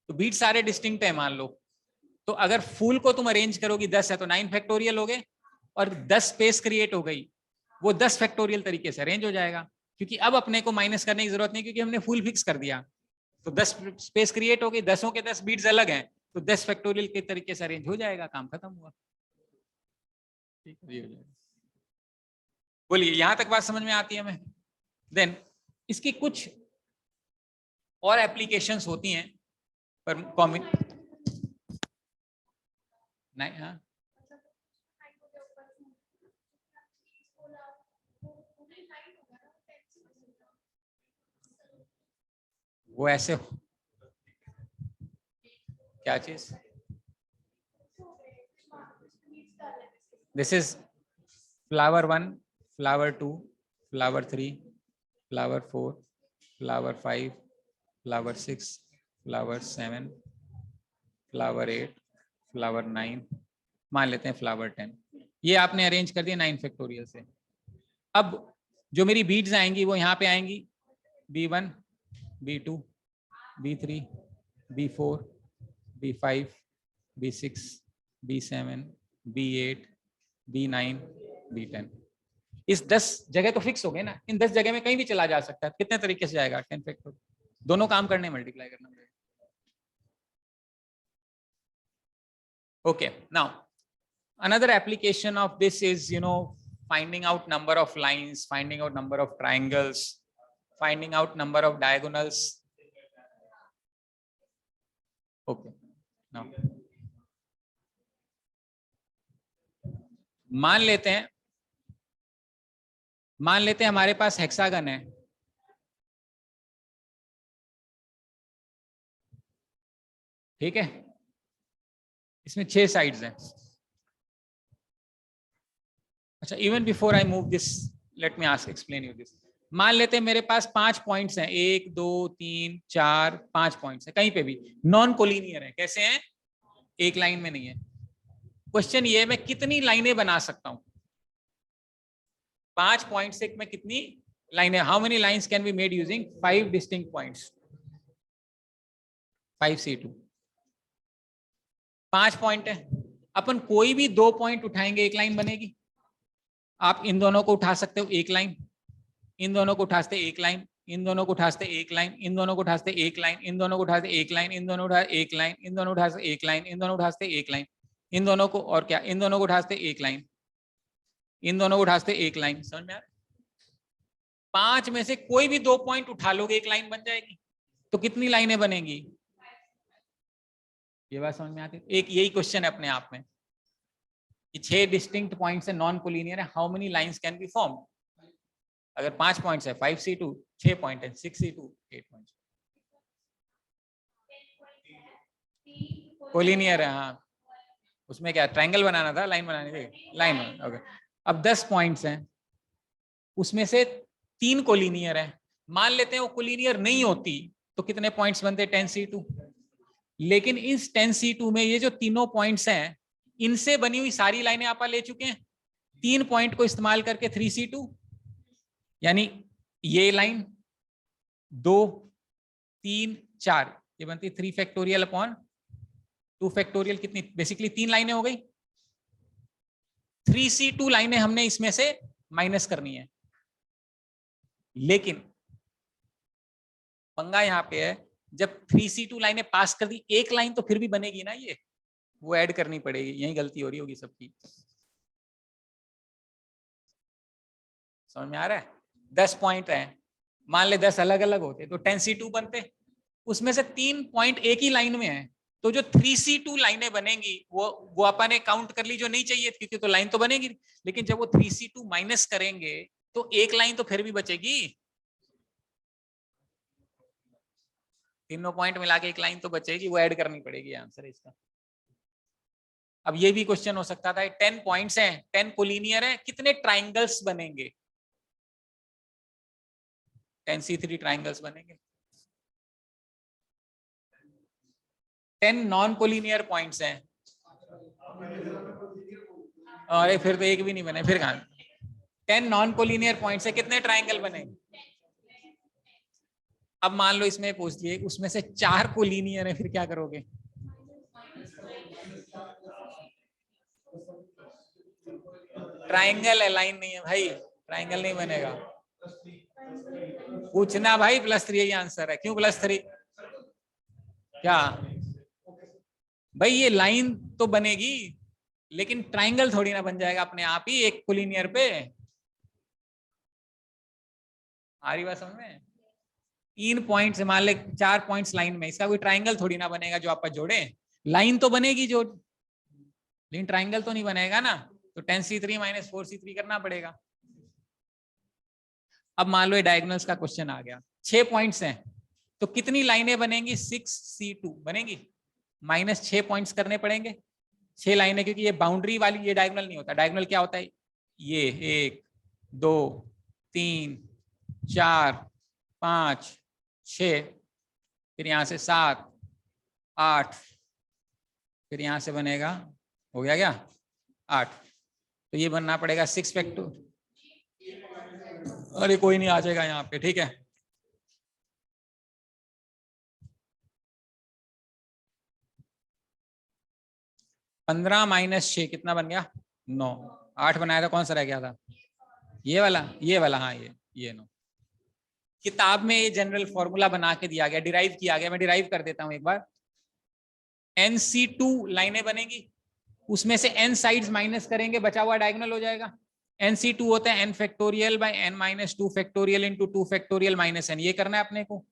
तो बीट सारे डिस्टिंक्ट है मान लो, तो अगर फूल को तुम अरेंज करोगी 10 है तो 9 फैक्टोरियल हो गए, और 10 स्पेस क्रिएट हो गई, वो 10 फैक्टोरियल तरीके से अरेंज हो जाएगा, क्योंकि अब अपने को माइनस करने की जरूरत नहीं, क्योंकि हमने फुल फिक्स कर दिया। तो 10 स्पेस क्रिएट हो गई, 10 के 10 बीट्स अलग हैं, तो 10 फैक्टोरियल के तरीके से अरेंज हो जाएगा, काम खत्म हुआ। ठीक है, बोलिए यहां तक बात समझ में आती है हमें? देन इसकी कुछ और एप्लीकेशंस होती हैं, पर कॉमन नहीं। हाँ, वो ऐसे क्या चीज? This is flower 1, flower 2, flower 3, flower 4, flower 5, flower 6, flower 7, flower 8, flower 9, मान लेते हैं फ्लावर 10। ये आपने अरेंज कर दिया 9 फैक्टोरियल से। अब जो मेरी बीड्स आएंगी वो यहाँ पे आएंगी, B1, B2, B3, B4, B5, B6, B7, B8, B9, B10। इस 10 जगह तो फिक्स हो गए ना, इन 10 जगह में कहीं भी चला जा सकता है। कितने तरीके से जाएगा 10 फैक्टोरियल, दोनों काम करने मल्टीप्लाई करना पड़ेगा। Okay, now another application of this is, you know, finding out number of lines, finding out number of triangles, finding out number of diagonals. Okay, now मान लेते हैं हमारे पास हेक्सागन है, ठीक है, इसमें 6 साइड्स हैं। अच्छा, even before I move this, let me ask explain you this. मान लेते हैं मेरे पास 5 पॉइंट्स हैं, 1 2 3 4 5 पॉइंट्स हैं, कहीं पे भी नॉन कोलिनियर है। कैसे हैं? एक लाइन में नहीं है। क्वेश्चन ये है मैं कितनी लाइनें बना सकता हूं? 5 पॉइंट से मैं कितनी लाइनें, how many lines can be made using 5 distinct points? 5C2 5 point है, अपन कोई भी 2 पॉइंट उठाएंगे एक लाइन बनेगी। आप इन दोनों को उठा सकते हो एक लाइन, इन दोनों को उठाते एक लाइन, इन दोनों को उठाते एक लाइन, इन दोनों को उठाते एक लाइन, इन दोनों को उठाते एक लाइन, इन दोनों उठा एक लाइन, इन दोनों उठाते एक लाइन, इन दोनों उठाते एक लाइन, इन दोनों को और क्या, इन दोनों को उठाते एक लाइन, इन दोनों को उठाते एक लाइन। समझ में आ रहा है? 5 में से कोई भी 2 पॉइंट उठा लोगे एक लाइन बन जाएगी। तो कितनी लाइनें बनेंगी? ये बात समझ में आती है? एक यही क्वेश्चन है अपने आप में कि 6 डिस्टिंक्ट पॉइंट्स है, नॉन कोलिनियर है, how many lines can be form? अगर 5 पॉइंट्स है 5C2, 6 पॉइंट है 6C2, 8 पॉइंट्स कोलिनियर है। हाँ, उसमें क्या ट्रायंगल बनाना था, लाइन बनानी थी, लाइन। ओके, अब 10 पॉइंट्स हैं, उसमें से 3 कोलिनियर है। मान लेते हैं वो कोलिनियर नहीं होती तो कितने पॉइंट्स बनते? 10C2। लेकिन इस 10C2 में ये जो तीनों पॉइंट्स हैं, इनसे बनी हुई सारी लाइनें आप ले चुके हैं। 3 पॉइंट को इस्तेमाल करके 3C2, यानी ये लाइन 2 3 4, ये बनती 3 फैक्टोरियल अपॉन 2 फैक्टोरियल। कितनी? बेसिकली 3 लाइनें हो गई। 3C2 लाइनें हमने इसमें से माइनस करनी है, लेकिन पंगा यहां पे है, जब 3C2 लाइनें पास कर दी, एक लाइन तो फिर भी बनेगी ना, ये वो ऐड करनी पड़ेगी। यही गलती हो रही होगी सबकी। समझ में आ रहा है? 10 पॉइंट है, मान ले 10 अलग अलग होते तो 10C2 बनते, उसमें से 3 पॉइंट एक ही लाइन में है, तो जो 3C2 लाइनें बनेंगी वो अपन ने काउंट कर ली जो नहीं चाहिए, क्योंकि तो लाइन तो बनेगी। लेकिन जब वो 3C2 माइनस करेंगे तो एक लाइन तो फिर भी बचेगी। तीनों पॉइंट मिला के एक लाइन तो बचेगी, वो ऐड करनी पड़ेगी। आंसर है इसका। अब ये भी क्वेश्चन हो सकता था, 10 पॉइंट्स हैं, 10 कोलिनियर है, कितने ट्राइंगल्स बनेंगे? 10C3 ट्राइंगल्स बनेंगे। 10 नॉन कोलिनियर पॉइंट्स हैं, अरे फिर तो एक भी नहीं बने, फिर कहां? 10 नॉन कोलिनियर पॉइंट्स है, कितने ट्राइंगल बनेंगे? अब मान लो इसमें पूछ लिए उसमें से 4 कोलिनियर है, फिर क्या करोगे? ट्राइंगल है, लाइन नहीं है भाई, ट्राइंगल नहीं बनेगा। पूछना भाई, +3 यही आंसर है। क्यों +3? क्या भाई, ये लाइन तो बनेगी लेकिन ट्राइंगल थोड़ी ना बन जाएगा अपने आप ही एक कोलिनियर पे। आ रही बात समझ में? 3 पॉइंट्स मान ले, 4 पॉइंट्स लाइन में, इसका कोई ट्राइंगल थोड़ी ना बनेगा जो आप जोड़े। लाइन तो बनेगी जो, लेकिन ट्राइंगल तो नहीं बनेगा ना। तो 10C3 - 4C3 करना पड़ेगा। अब मान लो डायगोनल्स का क्वेश्चन आ गया, 6 पॉइंट्स हैं, तो कितनी लाइनें बनेंगी? 6C2 बनेगी, -6 पॉइंट्स करने पड़ेंगे। 6 लाइनें, क्योंकि ये बाउंड्री वाली, ये डायगोनल नहीं होता। डायगोनल क्या होता है? ये 1 2 3 4 5 6, फिर यहां से 7 8, फिर यहां से बनेगा, हो गया क्या 8, तो ये बनना पड़ेगा 6 फैक्टर। अरे कोई नहीं, आ जाएगा यहाँ पे, ठीक है। -15 - 6 कितना बन गया? 9। 8 बनाया था, कौन सा रह गया था? ये वाला हाँ ये नो, किताब में ये जनरल फॉर्मूला बना के दिया गया, डिराइव किया गया, मैं डिराइव कर देता हूं एक बार। NC2 लाइनें बनेगी, उसमें से n साइड्स माइनस करेंगे, बचा हुआ डायगोनल हो जाएगा। NC2 होता है n factorial by n minus 2 factorial into 2 factorial minus n, ये करना है अपने को।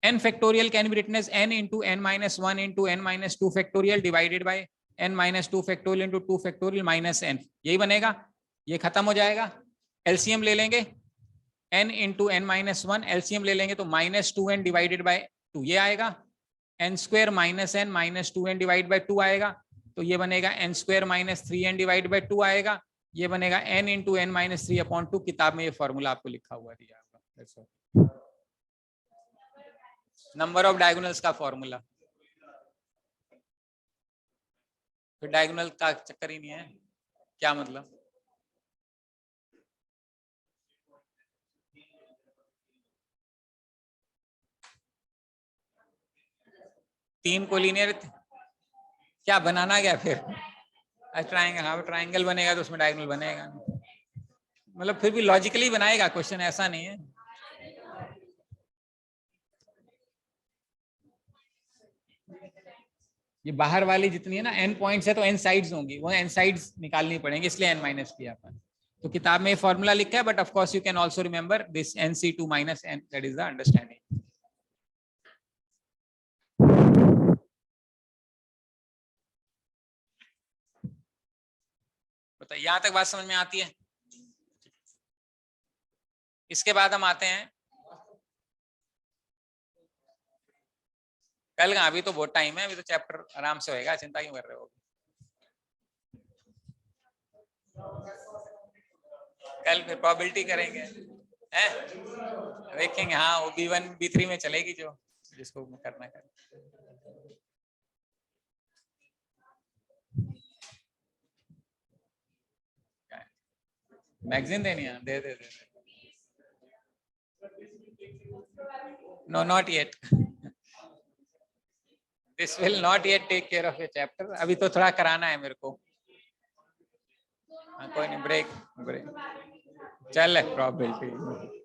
n factorial can be written as n into n minus 1 into n minus 2 factorial divided by n minus 2 factorial into 2 factorial minus n, यही बनेगा। ये खत्म हो जाएगा, एलसीएम ले लेंगे, n into n minus 1, LCM ले लेंगे तो माइनस 2n डिवाइडेड बाय 2 ये आएगा, n square minus n minus 2n divide by 2 आएगा, तो ये बनेगा n square minus 3n divide by 2 आएगा, ये बनेगा n into n minus 3 upon 2। किताब में ये फॉर्मूला आपको लिखा हुआ दिया होगा, नंबर ऑफ डायगोनल्स का फॉर्मूला। फिर डायगोनल का चक्कर ही नहीं है, क्या मतलब? तीन कोलिनियर क्या बनाना, क्या फिर ट्राइंगल, हाँ ट्राइंगल बनेगा तो उसमें डायगोनल बनेगा, मतलब फिर भी लॉजिकली बनाएगा क्वेश्चन, ऐसा नहीं है। ये बाहर वाली जितनी है ना n पॉइंट्स है तो n साइड्स होंगी, वो n साइड्स निकालनी पड़ेंगी, इसलिए n माइनस किया अपन। तो किताब में फॉर्मूला लिखा है, but of course you can also remember this NC2 minus n, that is the understanding. बताइए, यहां तक बात समझ में आती है? इसके बाद हम आते हैं कल का, अभी तो बहुत टाइम है, अभी तो चैप्टर आराम से होएगा, चिंता क्यों कर रहे हो? कल फिर प्रोबेबिलिटी करेंगे, हैं देखेंगे, हाँ वो B1 B3 में चलेगी, जो जिसको करना है। मैगजीन देनी है, दे दे। No not yet, this will not yet take care of a chapter, अभी तो थोड़ा कराना है मेरे को। कोई नहीं, ब्रेक चल है प्रोबेबिलिटी।